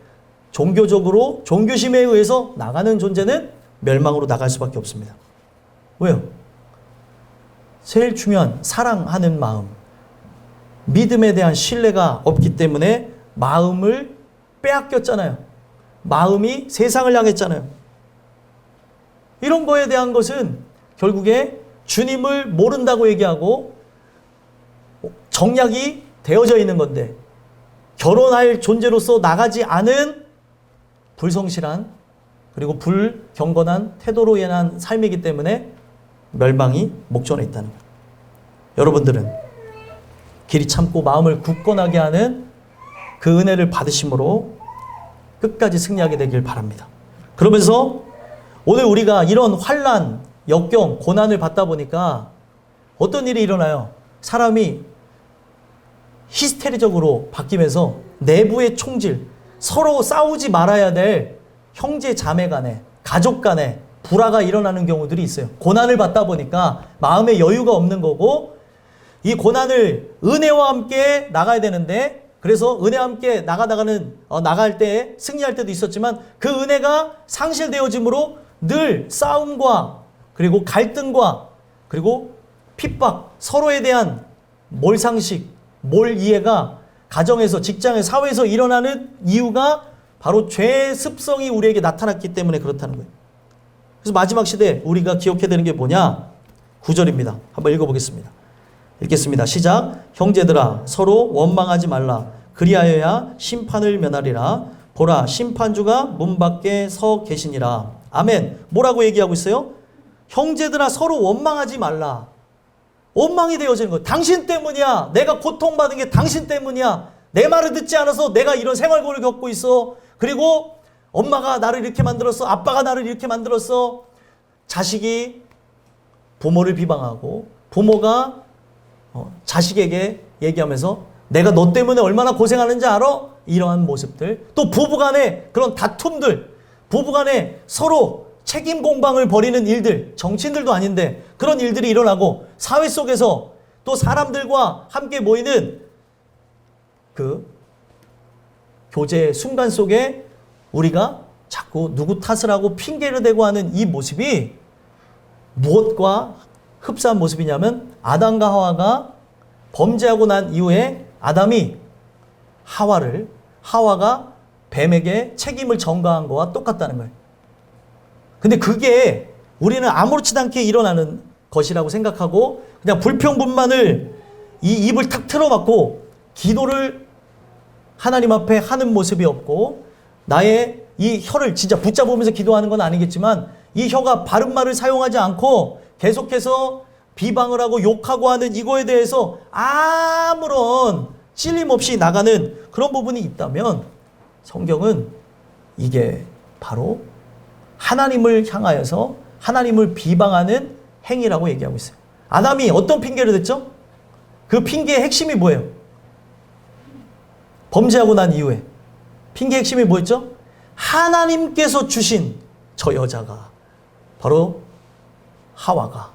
종교적으로, 종교심에 의해서 나가는 존재는 멸망으로 나갈 수밖에 없습니다. 왜요? 제일 중요한 사랑하는 마음, 믿음에 대한 신뢰가 없기 때문에 마음을 빼앗겼잖아요. 마음이 세상을 향했잖아요. 이런 거에 대한 것은 결국에 주님을 모른다고 얘기하고 정략이 되어져 있는 건데, 결혼할 존재로서 나가지 않은 불성실한 그리고 불경건한 태도로 인한 삶이기 때문에 멸망이 목전에 있다는 거예요. 여러분들은 길이 참고 마음을 굳건하게 하는 그 은혜를 받으심으로 끝까지 승리하게 되길 바랍니다. 그러면서 오늘 우리가 이런 환난, 역경, 고난을 받다 보니까 어떤 일이 일어나요? 사람이 히스테리적으로 바뀌면서 내부의 총질, 서로 싸우지 말아야 될 형제 자매 간에, 가족 간에 불화가 일어나는 경우들이 있어요. 고난을 받다 보니까 마음의 여유가 없는 거고, 이 고난을 은혜와 함께 나가야 되는데, 그래서 은혜와 함께 나갈 때 승리할 때도 있었지만 그 은혜가 상실되어짐으로 늘 싸움과 그리고 갈등과 그리고 핍박, 서로에 대한 몰상식, 몰이해가 가정에서, 직장에, 사회에서 일어나는 이유가 바로 죄의 습성이 우리에게 나타났기 때문에 그렇다는 거예요. 그래서 마지막 시대 우리가 기억해야 되는 게 뭐냐? 9절입니다. 한번 읽어보겠습니다. 읽겠습니다. 시작. 형제들아 서로 원망하지 말라. 그리하여야 심판을 면하리라. 보라 심판주가 문 밖에 서 계시니라. 아멘. 뭐라고 얘기하고 있어요? 형제들아 서로 원망하지 말라. 원망이 되어지는 거예요. 당신 때문이야. 내가 고통받은 게 당신 때문이야. 내 말을 듣지 않아서 내가 이런 생활고를 겪고 있어. 그리고 엄마가 나를 이렇게 만들었어. 아빠가 나를 이렇게 만들었어. 자식이 부모를 비방하고 부모가 자식에게 얘기하면서 내가 너 때문에 얼마나 고생하는지 알아? 이러한 모습들. 또 부부간의 그런 다툼들. 부부간에 서로 책임 공방을 벌이는 일들. 정치인들도 아닌데 그런 일들이 일어나고 사회 속에서 또 사람들과 함께 모이는 그 교제의 순간 속에 우리가 자꾸 누구 탓을 하고 핑계를 대고 하는 이 모습이 무엇과 흡사한 모습이냐면 아담과 하와가 범죄하고 난 이후에 아담이 하와가 뱀에게 책임을 전가한 거와 똑같다는 거예요. 근데 그게 우리는 아무렇지도 않게 일어나는 것이라고 생각하고 그냥 불평불만을 이 입을 탁 틀어막고 기도를 하나님 앞에 하는 모습이 없고 나의 이 혀를 진짜 붙잡으면서 기도하는 건 아니겠지만 이 혀가 바른 말을 사용하지 않고 계속해서 비방을 하고 욕하고 하는 이거에 대해서 아무런 찔림 없이 나가는 그런 부분이 있다면 성경은 이게 바로 하나님을 향하여서 하나님을 비방하는 행위라고 얘기하고 있어요. 아담이 어떤 핑계를 댔죠? 그 핑계의 핵심이 뭐예요? 범죄하고 난 이후에 핑계의 핵심이 뭐였죠? 하나님께서 주신 저 여자가 바로 하와가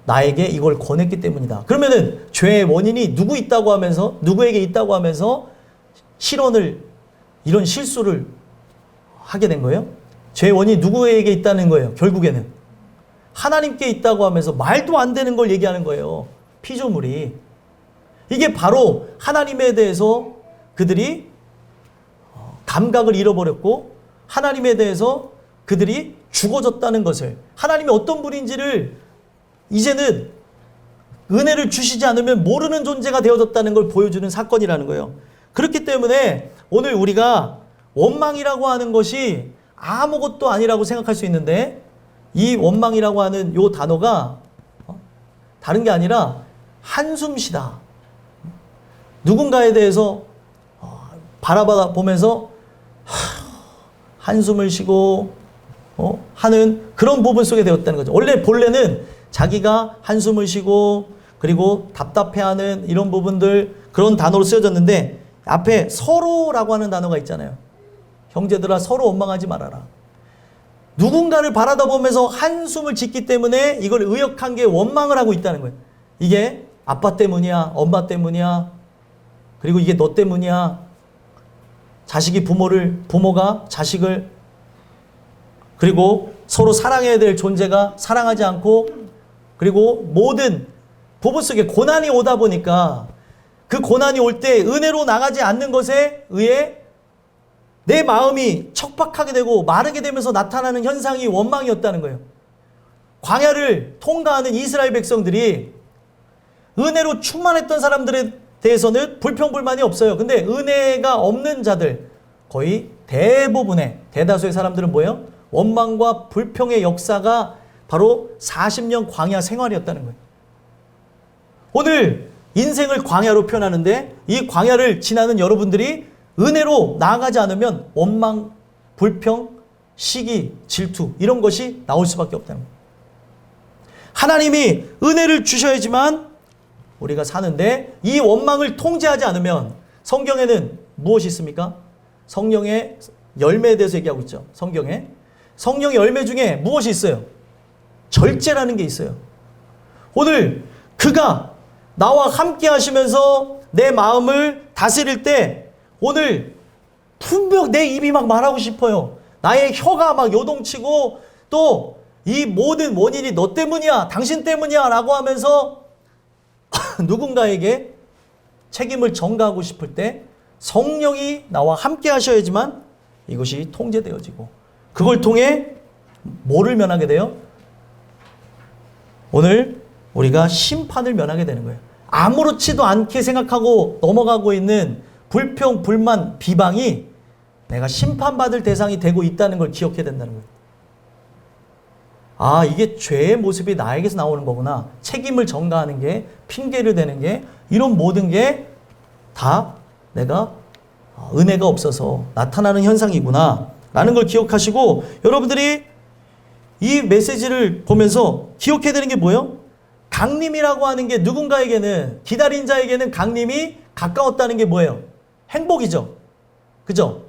나에게 이걸 권했기 때문이다. 그러면은 죄의 원인이 누구에게 있다고 하면서 실언을 이런 실수를 하게 된 거예요? 죄의 원인이 누구에게 있다는 거예요? 결국에는 하나님께 있다고 하면서 말도 안 되는 걸 얘기하는 거예요. 피조물이. 이게 바로 하나님에 대해서 그들이 감각을 잃어버렸고 하나님에 대해서 그들이 죽어졌다는 것을, 하나님이 어떤 분인지를 이제는 은혜를 주시지 않으면 모르는 존재가 되어졌다는 걸 보여주는 사건이라는 거예요. 그렇기 때문에 오늘 우리가 원망이라고 하는 것이 아무것도 아니라고 생각할 수 있는데 이 원망이라고 하는 이 단어가 다른 게 아니라 한숨쉬다. 누군가에 대해서 바라보다 보면서 한숨을 쉬고 하는 그런 부분 속에 되었다는 거죠. 원래 본래는 자기가 한숨을 쉬고 그리고 답답해하는 이런 부분들 그런 단어로 쓰여졌는데 앞에 서로라고 하는 단어가 있잖아요. 형제들아 서로 원망하지 말아라. 누군가를 바라다 보면서 한숨을 짓기 때문에 이걸 의역한 게 원망을 하고 있다는 거예요. 이게 아빠 때문이야, 엄마 때문이야, 그리고 이게 너 때문이야. 부모가 자식을, 그리고 서로 사랑해야 될 존재가 사랑하지 않고, 그리고 모든 부부 속에 고난이 오다 보니까 그 고난이 올 때 은혜로 나가지 않는 것에 의해 내 마음이 척박하게 되고 마르게 되면서 나타나는 현상이 원망이었다는 거예요. 광야를 통과하는 이스라엘 백성들이 은혜로 충만했던 사람들에 대해서는 불평불만이 없어요. 근데 은혜가 없는 자들, 거의 대다수의 사람들은 뭐예요? 원망과 불평의 역사가 바로 40년 광야 생활이었다는 거예요. 오늘 인생을 광야로 표현하는데 이 광야를 지나는 여러분들이 은혜로 나아가지 않으면 원망, 불평, 시기, 질투 이런 것이 나올 수밖에 없다는 거예요. 하나님이 은혜를 주셔야지만 우리가 사는데 이 원망을 통제하지 않으면 성경에는 무엇이 있습니까? 성령의 열매에 대해서 얘기하고 있죠. 성경의 열매 중에 무엇이 있어요? 절제라는 게 있어요. 오늘 그가 나와 함께 하시면서 내 마음을 다스릴 때 오늘 분명 내 입이 막 말하고 싶어요. 나의 혀가 막 요동치고 또 이 모든 원인이 너 때문이야, 당신 때문이야 라고 하면서 누군가에게 책임을 전가하고 싶을 때 성령이 나와 함께 하셔야지만 이것이 통제되어지고 그걸 통해 뭐를 면하게 돼요? 오늘 우리가 심판을 면하게 되는 거예요. 아무렇지도 않게 생각하고 넘어가고 있는 불평, 불만, 비방이 내가 심판받을 대상이 되고 있다는 걸 기억해야 된다는 거예요. 아, 이게 죄의 모습이 나에게서 나오는 거구나. 책임을 전가하는 게, 핑계를 대는 게, 이런 모든 게 다 내가 은혜가 없어서 나타나는 현상이구나 라는 걸 기억하시고, 여러분들이 이 메시지를 보면서 기억해야 되는 게 뭐예요? 강림이라고 하는 게 누군가에게는, 기다린 자에게는 강림이 가까웠다는 게 뭐예요? 행복이죠. 그죠?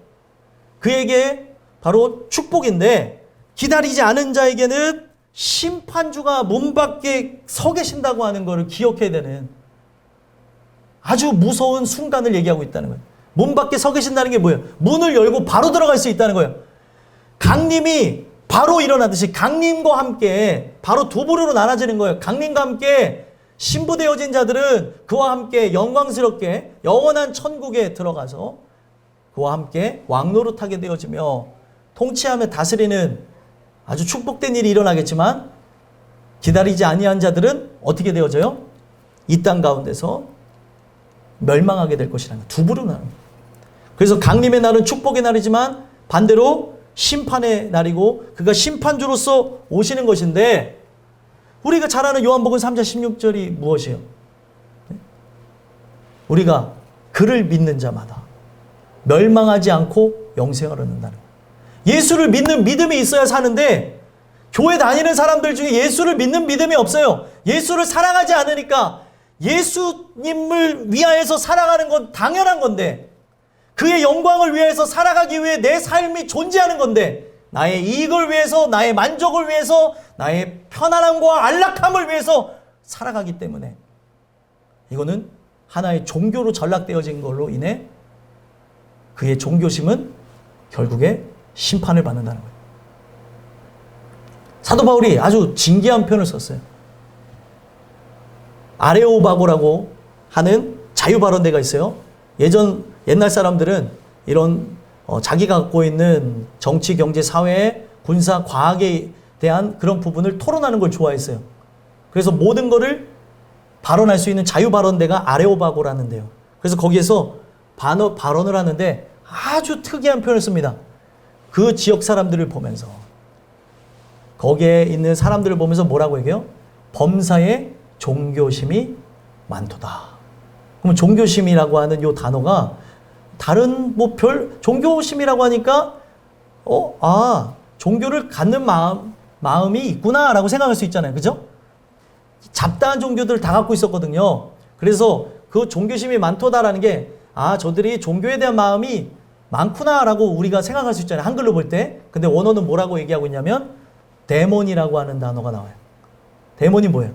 그에게 바로 축복인데, 기다리지 않은 자에게는 심판주가 문 밖에 서 계신다고 하는 것을 기억해야 되는 아주 무서운 순간을 얘기하고 있다는 거예요. 문 밖에 서 계신다는 게 뭐예요? 문을 열고 바로 들어갈 수 있다는 거예요. 강림이 바로 일어나듯이 강림과 함께 바로 두 부류로 나눠지는 거예요. 강림과 함께 신부되어진 자들은 그와 함께 영광스럽게 영원한 천국에 들어가서 그와 함께 왕노릇하게 되어지며 통치하며 다스리는 아주 축복된 일이 일어나겠지만, 기다리지 아니한 자들은 어떻게 되어져요? 이 땅 가운데서 멸망하게 될 것이라는 거예요. 두 부류로 나눕니다. 그래서 강림의 날은 축복의 날이지만 반대로 심판의 날이고, 그가 심판주로서 오시는 것인데, 우리가 잘 아는 요한복음 3장 16절이 무엇이에요? 우리가 그를 믿는 자마다 멸망하지 않고 영생을 얻는다는 거예요. 예수를 믿는 믿음이 있어야 사는데, 교회 다니는 사람들 중에 예수를 믿는 믿음이 없어요. 예수를 사랑하지 않으니까 예수님을 위하여서 살아가는 건 당연한 건데, 그의 영광을 위해서 살아가기 위해 내 삶이 존재하는 건데, 나의 이익을 위해서, 나의 만족을 위해서, 나의 편안함과 안락함을 위해서 살아가기 때문에 이거는 하나의 종교로 전락되어진 걸로 인해 그의 종교심은 결국에 심판을 받는다는 거예요. 사도 바울이 아주 진기한 표현을 썼어요. 아레오바고라고 하는 자유발언대가 있어요. 옛날 사람들은 이런 자기가 갖고 있는 정치, 경제, 사회, 군사, 과학에 대한 그런 부분을 토론하는 걸 좋아했어요. 그래서 모든 거를 발언할 수 있는 자유발언대가 아레오바고라는 데요. 그래서 거기에서 발언을 하는데 아주 특이한 표현을 씁니다. 그 지역 사람들을 보면서, 거기에 있는 사람들을 보면서 뭐라고 얘기해요? 범사에 종교심이 많도다. 그러면 종교심이라고 하는 이 단어가 다른 종교심이라고 하니까 종교를 갖는 마음이 있구나라고 생각할 수 있잖아요. 그죠? 잡다한 종교들을 다 갖고 있었거든요. 그래서 그 종교심이 많도다라는 게, 저들이 종교에 대한 마음이 많구나라고 우리가 생각할 수 있잖아요. 한글로 볼 때. 근데 원어는 뭐라고 얘기하고 있냐면 데몬이라고 하는 단어가 나와요. 데몬이 뭐예요?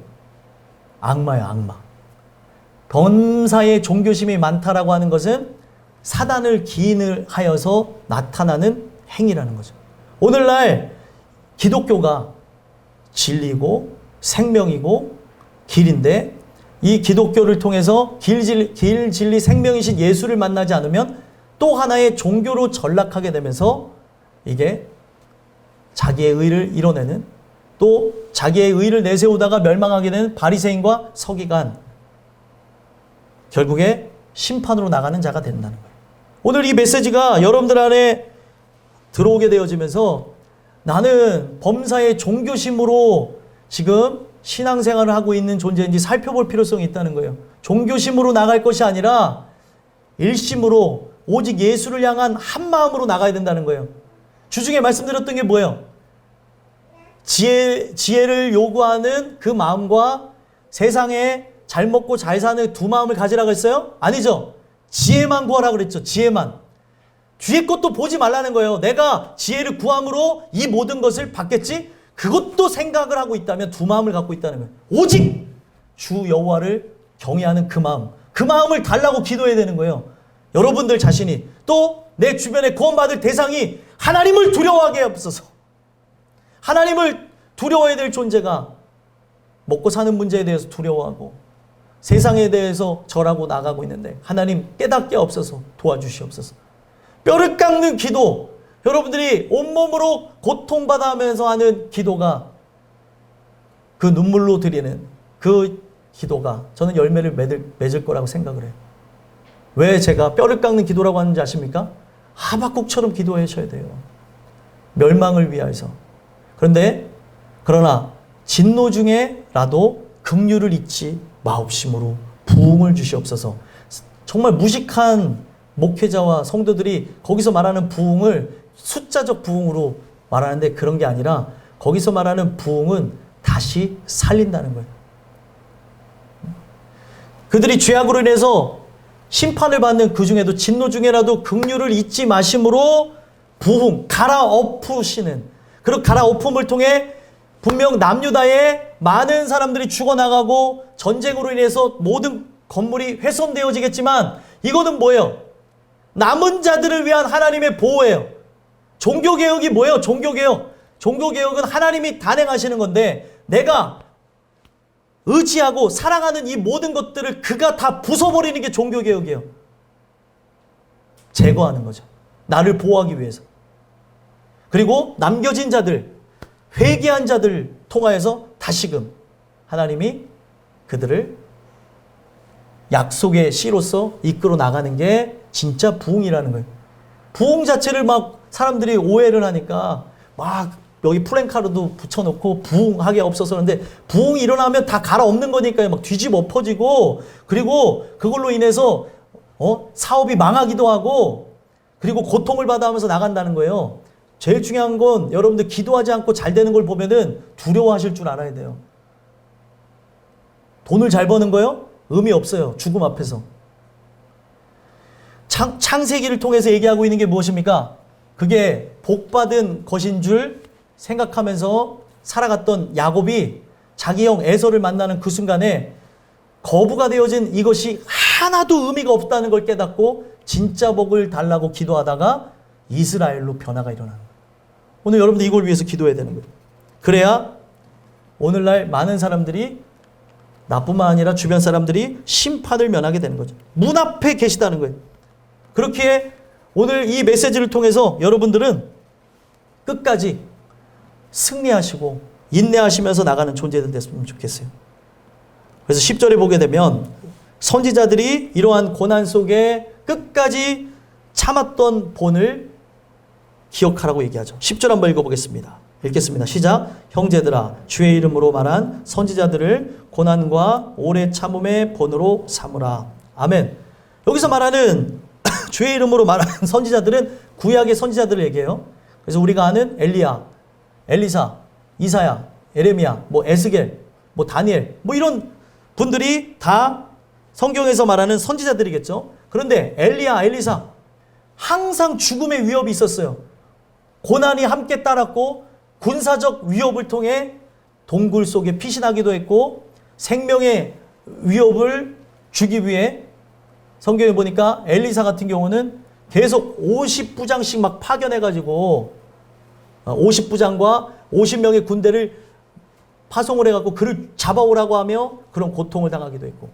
악마예요, 악마. 범사에 종교심이 많다라고 하는 것은 사단을 기인을 하여서 나타나는 행위라는 거죠. 오늘날 기독교가 진리고 생명이고 길인데, 이 기독교를 통해서 길, 진리, 생명이신 예수를 만나지 않으면 또 하나의 종교로 전락하게 되면서 이게 자기의 의를 이뤄내는, 또 자기의 의를 내세우다가 멸망하게 되는 바리새인과 서기관, 결국에 심판으로 나가는 자가 된다는 거예요. 오늘 이 메시지가 여러분들 안에 들어오게 되어지면서, 나는 범사의 종교심으로 지금 신앙생활을 하고 있는 존재인지 살펴볼 필요성이 있다는 거예요. 종교심으로 나갈 것이 아니라 일심으로 오직 예수를 향한 한 마음으로 나가야 된다는 거예요. 주중에 말씀드렸던 게 뭐예요? 지혜를 요구하는 그 마음과 세상에 잘 먹고 잘 사는 두 마음을 가지라고 했어요? 아니죠. 지혜만 구하라고 그랬죠. 지혜만. 뒤에 것도 보지 말라는 거예요. 내가 지혜를 구함으로 이 모든 것을 받겠지? 그것도 생각을 하고 있다면 두 마음을 갖고 있다는 거예요. 오직 주 여호와를 경외하는 그 마음을 달라고 기도해야 되는 거예요. 여러분들 자신이, 또 내 주변에 구원받을 대상이 하나님을 두려워하게 없어서, 하나님을 두려워해야 될 존재가 먹고 사는 문제에 대해서 두려워하고 세상에 대해서 절하고 나가고 있는데, 하나님 깨닫게 없어서 도와주시옵소서. 뼈를 깎는 기도, 여러분들이 온몸으로 고통받아하면서 하는 기도가 그 눈물로 드리는 그 기도가 저는 열매를 맺을 거라고 생각을 해요. 왜 제가 뼈를 깎는 기도라고 하는지 아십니까? 하박국처럼 기도하셔야 돼요. 멸망을 위하여서. 그러나 진노 중에라도 긍휼을 잊지 마옵심으로 부흥을 주시옵소서. 정말 무식한 목회자와 성도들이 거기서 말하는 부흥을 숫자적 부흥으로 말하는데 그런 게 아니라 거기서 말하는 부흥은 다시 살린다는 거예요. 그들이 죄악으로 인해서 심판을 받는 그 중에도 진노 중에라도 긍휼을 잊지 마심으로 부흥, 갈아엎으시는, 그리고 갈아엎음을 통해 분명 남유다에 많은 사람들이 죽어나가고 전쟁으로 인해서 모든 건물이 훼손되어지겠지만 이거는 뭐예요? 남은 자들을 위한 하나님의 보호예요. 종교개혁이 뭐예요? 종교개혁. 종교개혁은 하나님이 단행하시는 건데 내가 의지하고 사랑하는 이 모든 것들을 그가 다 부숴버리는 게 종교개혁이에요. 제거하는 거죠. 나를 보호하기 위해서. 그리고 남겨진 자들, 회개한 자들 통하여서 다시금 하나님이 그들을 약속의 씨로서 이끌어 나가는 게 진짜 부흥이라는 거예요. 부흥 자체를 막 사람들이 오해를 하니까 막 여기 플랜카드도 붙여놓고 부흥하게 없어서 그런데 부흥이 일어나면 다 갈아엎는 거니까요. 막 뒤집어 엎어지고 그리고 그걸로 인해서 사업이 망하기도 하고 그리고 고통을 받아하면서 나간다는 거예요. 제일 중요한 건 여러분들 기도하지 않고 잘 되는 걸 보면은 두려워하실 줄 알아야 돼요. 돈을 잘 버는 거요? 의미 없어요. 죽음 앞에서. 창세기를 통해서 얘기하고 있는 게 무엇입니까? 그게 복받은 것인 줄 생각하면서 살아갔던 야곱이 자기 형 에서를 만나는 그 순간에 거부가 되어진 이것이 하나도 의미가 없다는 걸 깨닫고 진짜 복을 달라고 기도하다가 이스라엘로 변화가 일어나는 거예요. 오늘 여러분들 이걸 위해서 기도해야 되는 거예요. 그래야 오늘날 많은 사람들이 나뿐만 아니라 주변 사람들이 심판을 면하게 되는 거죠. 문 앞에 계시다는 거예요. 그렇기에 오늘 이 메시지를 통해서 여러분들은 끝까지 승리하시고 인내하시면서 나가는 존재들 됐으면 좋겠어요. 그래서 10절에 보게 되면 선지자들이 이러한 고난 속에 끝까지 참았던 본을 기억하라고 얘기하죠. 10절 한번 읽어보겠습니다. 읽겠습니다. 시작. 형제들아 주의 이름으로 말한 선지자들을 고난과 오래 참음의 본으로 삼으라. 아멘. 여기서 말하는 주의 이름으로 말하는 선지자들은 구약의 선지자들을 얘기해요. 그래서 우리가 아는 엘리야, 엘리사, 이사야, 에레미야, 에스겔, 다니엘 이런 분들이 다 성경에서 말하는 선지자들이겠죠. 그런데 엘리야, 엘리사 항상 죽음의 위협이 있었어요. 고난이 함께 따랐고 군사적 위협을 통해 동굴 속에 피신하기도 했고 생명의 위협을 주기 위해 성경에 보니까 엘리사 같은 경우는 계속 50부장씩 막 파견해가지고 50부장과 50명의 군대를 파송을 해갖고 그를 잡아오라고 하며 그런 고통을 당하기도 했고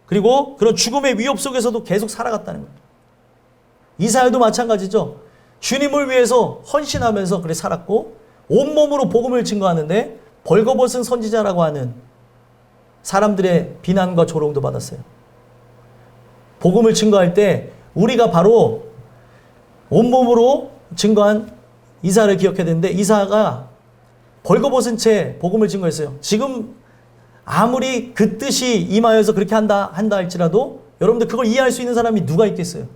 그리고 그런 죽음의 위협 속에서도 계속 살아갔다는 거예요. 이사야도 마찬가지죠. 주님을 위해서 헌신하면서 그래 살았고 온몸으로 복음을 증거하는데 벌거벗은 선지자라고 하는 사람들의 비난과 조롱도 받았어요. 복음을 증거할 때 우리가 바로 온몸으로 증거한 이사야를 기억해야 되는데 이사야가 벌거벗은 채 복음을 증거했어요. 지금 아무리 그 뜻이 임하여서 그렇게 한다 할지라도 여러분들 그걸 이해할 수 있는 사람이 누가 있겠어요?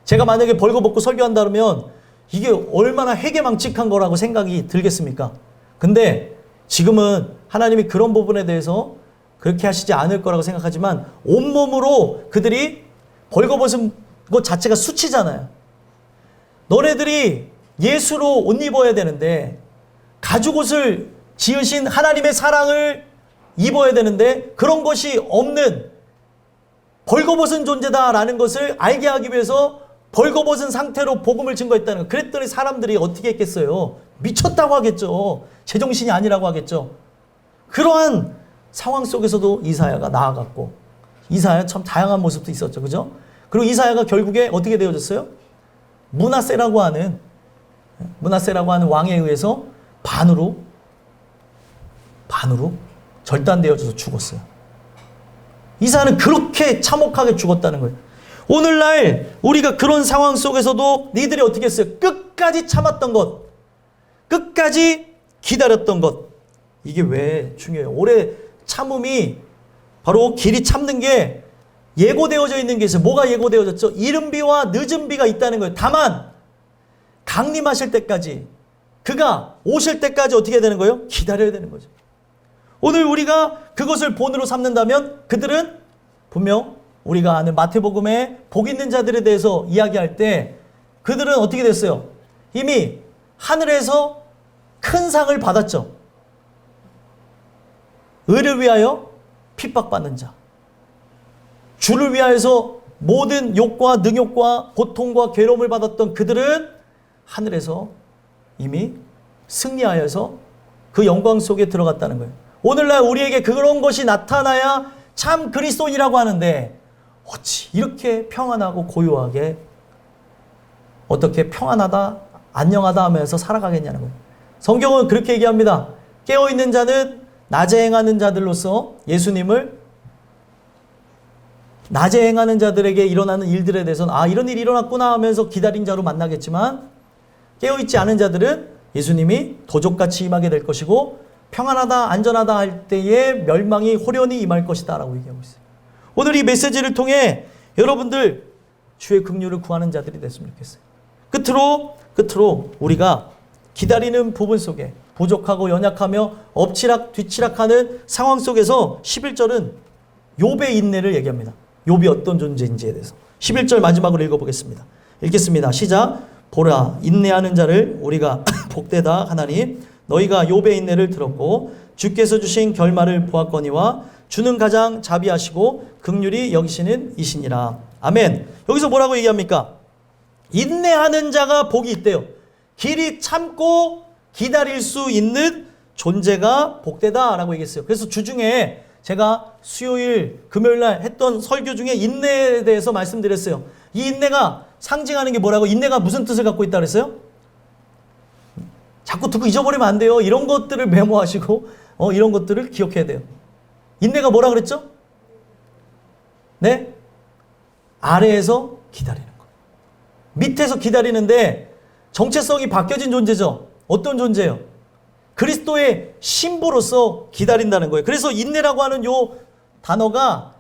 제가 만약에 벌거벗고 설교한다 그러면 이게 얼마나 회개망측한 거라고 생각이 들겠습니까? 근데 지금은 하나님이 그런 부분에 대해서 그렇게 하시지 않을 거라고 생각하지만 온몸으로 그들이 벌거벗은 것 자체가 수치잖아요. 너네들이 예수로 옷 입어야 되는데 가죽옷을 지으신 하나님의 사랑을 입어야 되는데 그런 것이 없는 벌거벗은 존재다라는 것을 알게 하기 위해서 벌거벗은 상태로 복음을 증거했다는 거. 그랬더니 사람들이 어떻게 했겠어요? 미쳤다고 하겠죠. 제정신이 아니라고 하겠죠. 그러한 상황 속에서도 이사야가 나아갔고 이사야 참 다양한 모습도 있었죠. 그죠? 그리고 이사야가 결국에 어떻게 되어졌어요? 므낫세라고 하는 왕에 의해서 반으로 절단되어져서 죽었어요. 이사야는 그렇게 참혹하게 죽었다는 거예요. 오늘날 우리가 그런 상황 속에서도 니들이 어떻게 했어요? 끝까지 참았던 것, 끝까지 기다렸던 것. 이게 왜 중요해요? 오래 참음이 바로 길이 참는 게 예고되어져 있는 게 있어요. 뭐가 예고되어졌죠? 이른 비와 늦은 비가 있다는 거예요. 다만 강림하실 때까지, 그가 오실 때까지 어떻게 되는 거예요? 기다려야 되는 거죠. 오늘 우리가 그것을 본으로 삼는다면 그들은 분명 우리가 아는 마태복음에 복 있는 자들에 대해서 이야기할 때 그들은 어떻게 됐어요? 이미 하늘에서 큰 상을 받았죠. 의를 위하여 핍박받는 자, 주를 위하여서 모든 욕과 능욕과 고통과 괴로움을 받았던 그들은 하늘에서 이미 승리하여서 그 영광 속에 들어갔다는 거예요. 오늘날 우리에게 그런 것이 나타나야 참 그리스도인이라고 하는데 어찌 이렇게 평안하고 고요하게 어떻게 평안하다 안녕하다 하면서 살아가겠냐는 거예요. 성경은 그렇게 얘기합니다. 깨어있는 자는 낮에 행하는 자들로서 예수님을, 낮에 행하는 자들에게 일어나는 일들에 대해서는 이런 일이 일어났구나 하면서 기다린 자로 만나겠지만, 깨어있지 않은 자들은 예수님이 도적같이 임하게 될 것이고 평안하다 안전하다 할 때에 멸망이 호련히 임할 것이다 라고 얘기하고 있어요. 오늘 이 메시지를 통해 여러분들 주의 긍휼을 구하는 자들이 됐으면 좋겠어요. 끝으로 우리가 기다리는 부분 속에 부족하고 연약하며 엎치락 뒤치락하는 상황 속에서 11절은 욥의 인내를 얘기합니다. 욥이 어떤 존재인지에 대해서 11절 마지막으로 읽어보겠습니다. 읽겠습니다. 시작. 보라, 인내하는 자를 우리가 복되다 하나니 너희가 욥의 인내를 들었고 주께서 주신 결말을 보았거니와 주는 가장 자비하시고 긍휼히 여기시는 이시니라. 아멘. 여기서 뭐라고 얘기합니까? 인내하는 자가 복이 있대요. 길이 참고 기다릴 수 있는 존재가 복되다라고 얘기했어요. 그래서 주중에 제가 수요일, 금요일날 했던 설교 중에 인내에 대해서 말씀드렸어요. 이 인내가 상징하는 게 뭐라고? 인내가 무슨 뜻을 갖고 있다 그랬어요? 자꾸 듣고 잊어버리면 안 돼요. 이런 것들을 메모하시고 이런 것들을 기억해야 돼요. 인내가 뭐라 그랬죠? 네? 아래에서 기다리는 거. 밑에서 기다리는데 정체성이 바뀌어진 존재죠. 어떤 존재예요? 그리스도의 신부로서 기다린다는 거예요. 그래서 인내라고 하는 요 단어가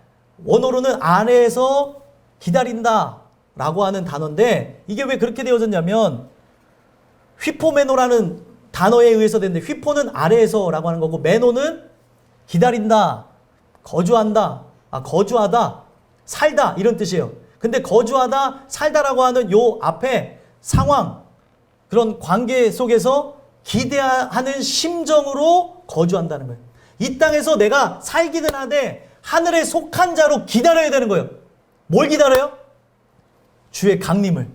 원어로는 아래에서 기다린다 라고 하는 단어인데, 이게 왜 그렇게 되어졌냐면 휘포메노라는 단어에 의해서 됐는데, 휘포는 아래에서 라고 하는 거고 메노는 기다린다, 거주한다, 거주하다, 살다 이런 뜻이에요. 근데 거주하다, 살다라고 하는 요 앞에 상황, 그런 관계 속에서 기대하는 심정으로 거주한다는 거예요. 이 땅에서 내가 살기는 하되 하늘에 속한 자로 기다려야 되는 거예요. 뭘 기다려요? 주의 강림을.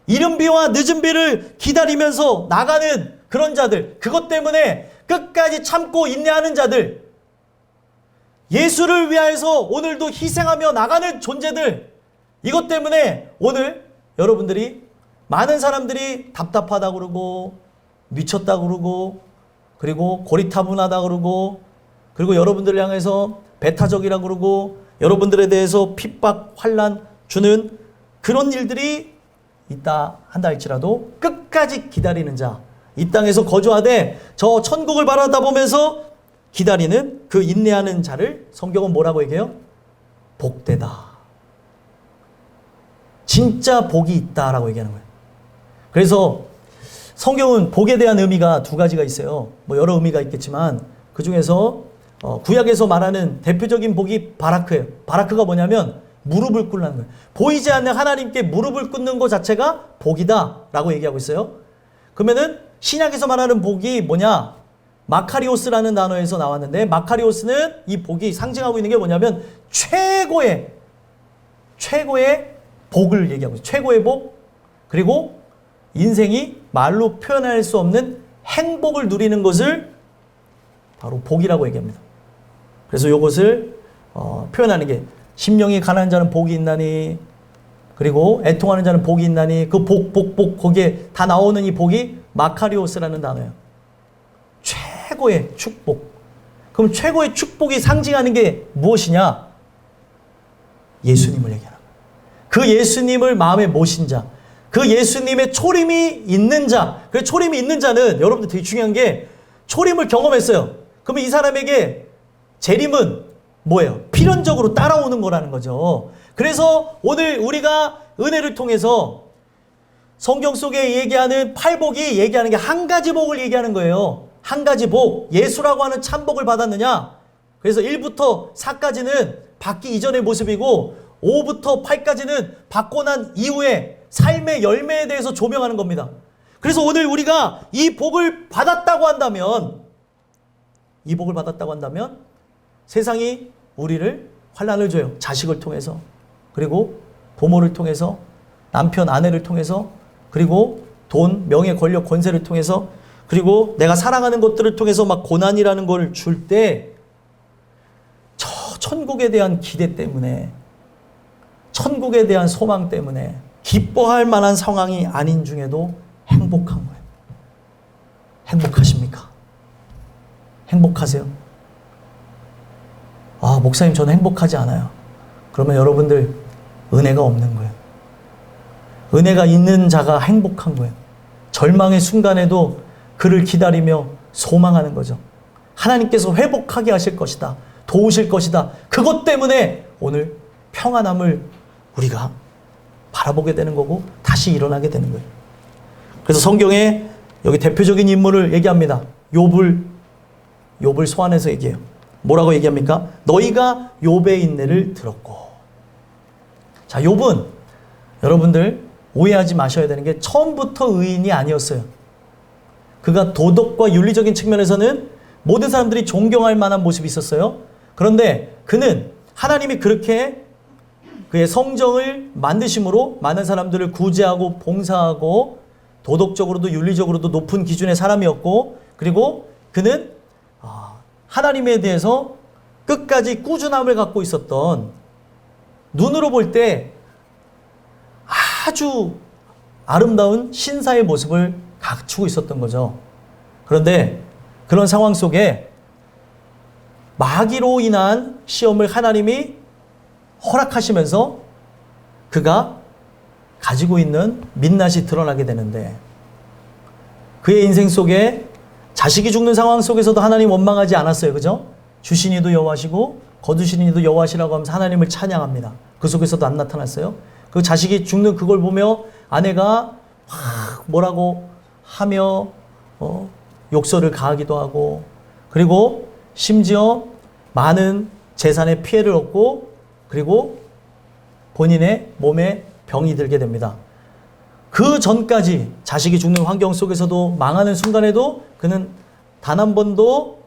이른 비와 늦은 비를 기다리면서 나가는 그런 자들, 그것 때문에 끝까지 참고 인내하는 자들, 예수를 위하여서 오늘도 희생하며 나가는 존재들, 이것 때문에 오늘 여러분들이 많은 사람들이 답답하다고 그러고 미쳤다고 그러고 그리고 고리타분하다고 그러고 그리고 여러분들을 향해서 배타적이라고 그러고 여러분들에 대해서 핍박, 환난 주는 그런 일들이 있다 한다 할지라도 끝까지 기다리는 자, 이 땅에서 거주하되 저 천국을 바라다 보면서 기다리는 그 인내하는 자를 성경은 뭐라고 얘기해요? 복되다. 진짜 복이 있다라고 얘기하는 거예요. 그래서 성경은 복에 대한 의미가 두 가지가 있어요. 뭐 여러 의미가 있겠지만 그 중에서 구약에서 말하는 대표적인 복이 바라크예요. 바라크가 뭐냐면 무릎을 꿇는 거예요. 보이지 않는 하나님께 무릎을 꿇는 것 자체가 복이다라고 얘기하고 있어요. 그러면은 신약에서 말하는 복이 뭐냐? 마카리오스라는 단어에서 나왔는데, 마카리오스는 이 복이 상징하고 있는 게 뭐냐면 최고의 복을 얘기하고 있어요. 최고의 복, 그리고 인생이 말로 표현할 수 없는 행복을 누리는 것을 바로 복이라고 얘기합니다. 그래서 이것을 표현하는 게 심령이 가난한 자는 복이 있나니, 그리고 애통하는 자는 복이 있나니, 그 복 거기에 다 나오는 이 복이 마카리오스라는 단어예요. 최고의 축복. 그럼 최고의 축복이 상징하는 게 무엇이냐? 예수님을 얘기하는 거예요. 그 예수님을 마음에 모신 자, 그 예수님의 초림이 있는 자. 그 초림이 있는 자는 여러분들 되게 중요한 게 초림을 경험했어요. 그러면 이 사람에게 재림은 뭐예요? 필연적으로 따라오는 거라는 거죠. 그래서 오늘 우리가 은혜를 통해서 성경 속에 얘기하는 팔복이 얘기하는 게 한 가지 복을 얘기하는 거예요. 한 가지 복. 예수라고 하는 참복을 받았느냐? 그래서 1부터 4까지는 받기 이전의 모습이고 5부터 8까지는 받고 난 이후에 삶의 열매에 대해서 조명하는 겁니다. 그래서 오늘 우리가 이 복을 받았다고 한다면, 이 복을 받았다고 한다면 세상이 우리를 환난을 줘요. 자식을 통해서, 그리고 부모를 통해서, 남편, 아내를 통해서, 그리고 돈, 명예, 권력, 권세를 통해서, 그리고 내가 사랑하는 것들을 통해서 막 고난이라는 걸 줄 때 저 천국에 대한 기대 때문에, 천국에 대한 소망 때문에 기뻐할 만한 상황이 아닌 중에도 행복한 거예요. 행복하십니까? 행복하세요? 아, 목사님 저는 행복하지 않아요. 그러면 여러분들 은혜가 없는 거예요. 은혜가 있는 자가 행복한 거예요. 절망의 순간에도 그를 기다리며 소망하는 거죠. 하나님께서 회복하게 하실 것이다. 도우실 것이다. 그것 때문에 오늘 평안함을 우리가 바라보게 되는 거고 다시 일어나게 되는 거예요. 그래서 성경에 여기 대표적인 인물을 얘기합니다. 욥을 소환해서 얘기해요. 뭐라고 얘기합니까? 너희가 욥의 인내를 들었고. 자, 욥은 여러분들 오해하지 마셔야 되는 게 처음부터 의인이 아니었어요. 그가 도덕과 윤리적인 측면에서는 모든 사람들이 존경할 만한 모습이 있었어요. 그런데 그는 하나님이 그렇게 그의 성정을 만드심으로 많은 사람들을 구제하고 봉사하고 도덕적으로도 윤리적으로도 높은 기준의 사람이었고, 그리고 그는 하나님에 대해서 끝까지 꾸준함을 갖고 있었던, 눈으로 볼 때 아주 아름다운 신사의 모습을 갖추고 있었던 거죠. 그런데 그런 상황 속에 마귀로 인한 시험을 하나님이 허락하시면서 그가 가지고 있는 민낯이 드러나게 되는데, 그의 인생 속에 자식이 죽는 상황 속에서도 하나님 원망하지 않았어요. 그죠? 주신 이도 여호와시고 거두신 이도 여호와시라고 하면서 하나님을 찬양합니다. 그 속에서도 안 나타났어요. 그 자식이 죽는 그걸 보며 아내가 뭐라고 하며 욕설을 가하기도 하고, 그리고 심지어 많은 재산에 피해를 얻고, 그리고 본인의 몸에 병이 들게 됩니다. 그 전까지 자식이 죽는 환경 속에서도 망하는 순간에도 그는 단 한 번도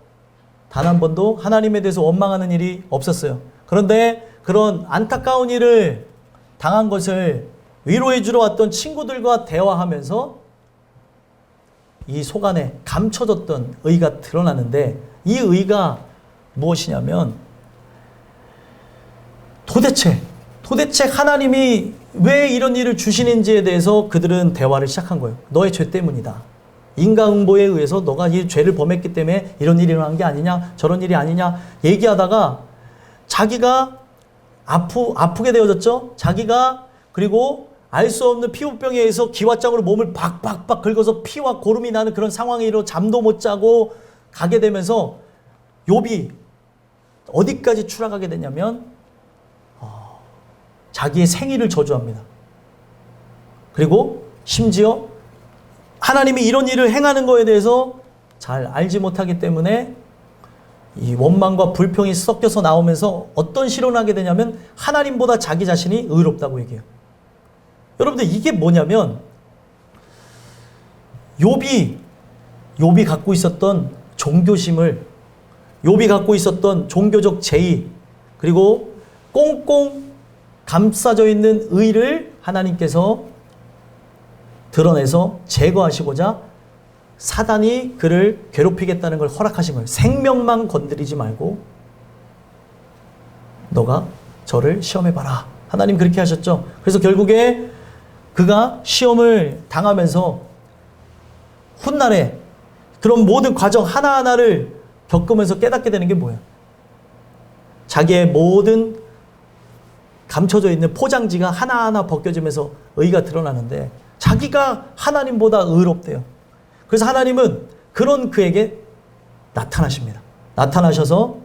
하나님에 대해서 원망하는 일이 없었어요. 그런데 그런 안타까운 일을 당한 것을 위로해 주러 왔던 친구들과 대화하면서 이 속 안에 감춰졌던 의가 드러나는데, 이 의가 무엇이냐면 도대체 하나님이 왜 이런 일을 주시는지에 대해서 그들은 대화를 시작한 거예요. 너의 죄 때문이다. 인과응보에 의해서 너가 이 죄를 범했기 때문에 이런 일이 일어난 게 아니냐, 저런 일이 아니냐 얘기하다가 자기가 아프게 되어졌죠. 자기가 그리고 알 수 없는 피부병에 의해서 기왓장으로 몸을 박박박 긁어서 피와 고름이 나는 그런 상황에 이르러 잠도 못 자고 가게 되면서 욥이 어디까지 추락하게 되냐면 자기의 생일을 저주합니다. 그리고 심지어 하나님이 이런 일을 행하는 거에 대해서 잘 알지 못하기 때문에 이 원망과 불평이 섞여서 나오면서 어떤 실언을 하게 되냐면 하나님보다 자기 자신이 의롭다고 얘기해요. 여러분들 이게 뭐냐면 욥이 갖고 있었던 종교심을, 욥이 갖고 있었던 종교적 제의, 그리고 꽁꽁 감싸져 있는 의를 하나님께서 드러내서 제거하시고자 사단이 그를 괴롭히겠다는 걸 허락하신 거예요. 생명만 건드리지 말고 너가 저를 시험해봐라. 하나님 그렇게 하셨죠. 그래서 결국에 그가 시험을 당하면서 훗날에 그런 모든 과정 하나하나를 겪으면서 깨닫게 되는 게 뭐예요? 자기의 모든 감춰져 있는 포장지가 하나하나 벗겨지면서 의가 드러나는데 자기가 하나님보다 의롭대요. 그래서 하나님은 그런 그에게 나타나십니다. 나타나셔서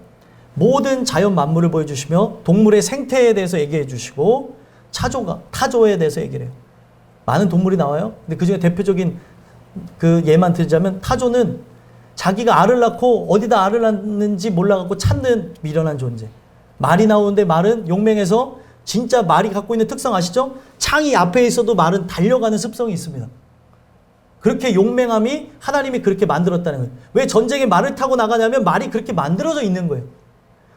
모든 자연 만물을 보여주시며 동물의 생태에 대해서 얘기해 주시고 타조에 대해서 얘기를 해요. 많은 동물이 나와요. 근데 그 중에 대표적인 그 예만 들자면 타조는 자기가 알을 낳고 어디다 알을 낳는지 몰라갖고 찾는 미련한 존재. 말이 나오는데 말은 용맹해서 진짜 말이 갖고 있는 특성 아시죠? 창이 앞에 있어도 말은 달려가는 습성이 있습니다. 그렇게 용맹함이 하나님이 그렇게 만들었다는 거예요. 왜 전쟁에 말을 타고 나가냐면 말이 그렇게 만들어져 있는 거예요.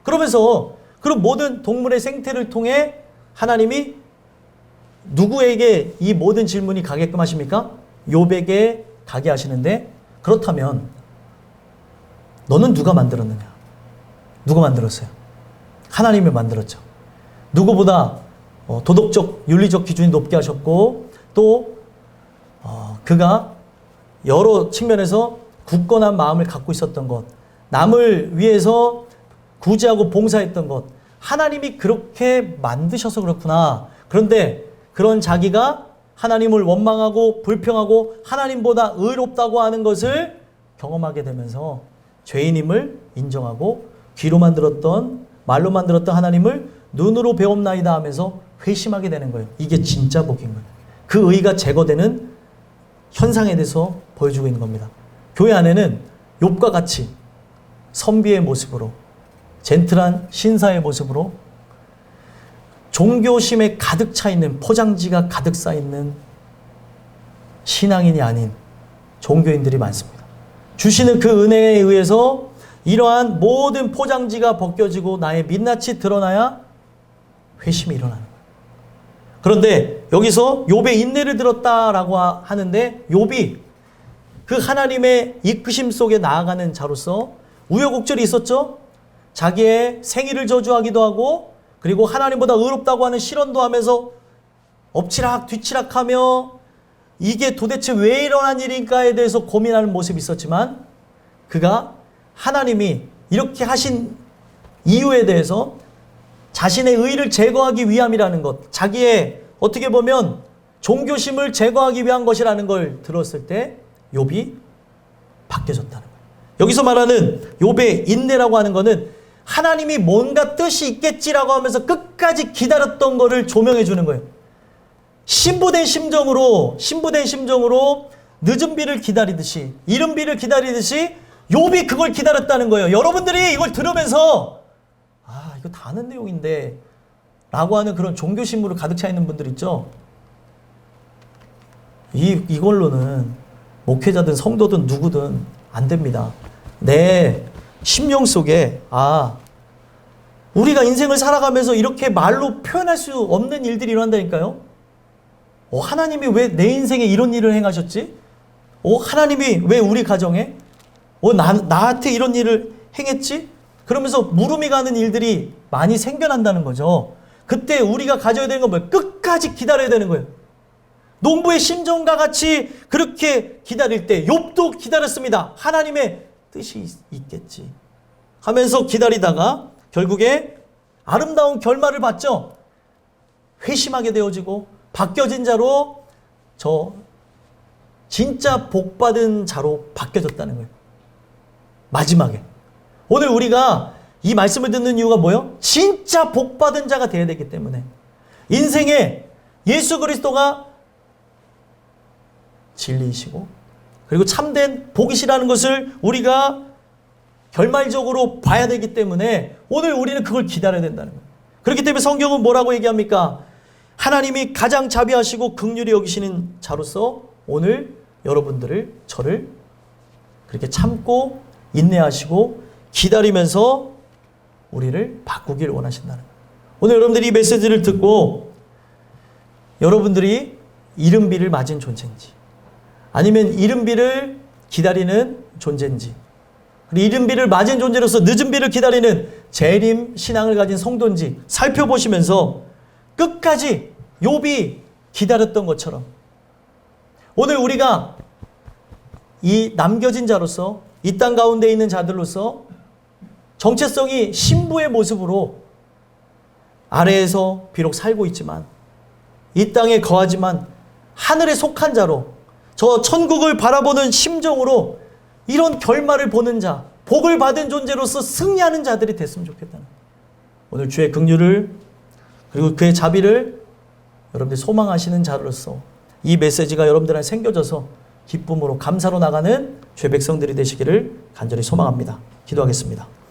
그러면서 그런 모든 동물의 생태를 통해 하나님이 누구에게 이 모든 질문이 가게끔 하십니까? 욥에게 가게 하시는데 그렇다면 너는 누가 만들었느냐? 누가 만들었어요? 하나님이 만들었죠. 누구보다 도덕적, 윤리적 기준이 높게 하셨고 또 그가 여러 측면에서 굳건한 마음을 갖고 있었던 것, 남을 위해서 구제하고 봉사했던 것, 하나님이 그렇게 만드셔서 그렇구나. 그런데 그런 자기가 하나님을 원망하고 불평하고 하나님보다 의롭다고 하는 것을 경험하게 되면서 죄인임을 인정하고 귀로만 들었던 말로 만들었던 하나님을 눈으로 배움나이다 하면서 회심하게 되는 거예요. 이게 진짜 복인 거예요. 그 의가 제거되는 현상에 대해서 보여주고 있는 겁니다. 교회 안에는 욥과 같이 선비의 모습으로 젠틀한 신사의 모습으로 종교심에 가득 차 있는 포장지가 가득 쌓여 있는 신앙인이 아닌 종교인들이 많습니다. 주시는 그 은혜에 의해서 이러한 모든 포장지가 벗겨지고 나의 민낯이 드러나야 회심이 일어나는 거예요. 그런데 여기서 욥의 인내를 들었다라고 하는데 욥이 그 하나님의 이끄심 속에 나아가는 자로서 우여곡절이 있었죠. 자기의 생일을 저주하기도 하고 그리고 하나님보다 의롭다고 하는 실언도 하면서 엎치락 뒤치락하며 이게 도대체 왜 일어난 일인가에 대해서 고민하는 모습이 있었지만 그가 하나님이 이렇게 하신 이유에 대해서 자신의 의를 제거하기 위함이라는 것, 자기의 어떻게 보면 종교심을 제거하기 위한 것이라는 걸 들었을 때 욥이 바뀌어졌다는 거예요. 여기서 말하는 욥의 인내라고 하는 것은 하나님이 뭔가 뜻이 있겠지라고 하면서 끝까지 기다렸던 거를 조명해 주는 거예요. 신부된 심정으로 늦은 비를 기다리듯이 이른 비를 기다리듯이 욥이 그걸 기다렸다는 거예요. 여러분들이 이걸 들으면서 이거 다 아는 내용인데 라고 하는 그런 종교심으로 가득 차 있는 분들 있죠. 이걸로는 목회자든 성도든 누구든 안 됩니다. 내 심령 속에 우리가 인생을 살아가면서 이렇게 말로 표현할 수 없는 일들이 일어난다니까요. 하나님이 왜 내 인생에 이런 일을 행하셨지? 하나님이 왜 우리 가정에 나한테 이런 일을 행했지? 그러면서 물음이 가는 일들이 많이 생겨난다는 거죠. 그때 우리가 가져야 되는 건 뭐예요? 끝까지 기다려야 되는 거예요. 농부의 심정과 같이 그렇게 기다릴 때 욥도 기다렸습니다. 하나님의 뜻이 있겠지 하면서 기다리다가 결국에 아름다운 결말을 봤죠. 회심하게 되어지고 바뀌어진 자로 진짜 복받은 자로 바뀌어졌다는 거예요. 마지막에 오늘 우리가 이 말씀을 듣는 이유가 뭐예요? 진짜 복받은 자가 되어야 되기 때문에 인생에 예수 그리스도가 진리이시고 그리고 참된 복이시라는 것을 우리가 결말적으로 봐야 되기 때문에 오늘 우리는 그걸 기다려야 된다는 거예요. 그렇기 때문에 성경은 뭐라고 얘기합니까? 하나님이 가장 자비하시고 긍휼히 여기시는 자로서 오늘 여러분들을 저를 그렇게 참고 인내하시고 기다리면서 우리를 바꾸기를 원하신다는 거예요. 오늘 여러분들이 이 메시지를 듣고 여러분들이 이른 비를 맞은 존재인지 아니면 이른 비를 기다리는 존재인지 그리고 이른 비를 맞은 존재로서 늦은 비를 기다리는 재림 신앙을 가진 성도인지 살펴보시면서 끝까지 욥이 기다렸던 것처럼 오늘 우리가 이 남겨진 자로서 이 땅 가운데 있는 자들로서 정체성이 신부의 모습으로 아래에서 비록 살고 있지만 이 땅에 거하지만 하늘에 속한 자로 저 천국을 바라보는 심정으로 이런 결말을 보는 자, 복을 받은 존재로서 승리하는 자들이 됐으면 좋겠다는 오늘 주의 긍휼을 그리고 그의 자비를 여러분들이 소망하시는 자로서 이 메시지가 여러분들한테 생겨져서 기쁨으로 감사로 나가는 주의 백성들이 되시기를 간절히 소망합니다. 기도하겠습니다.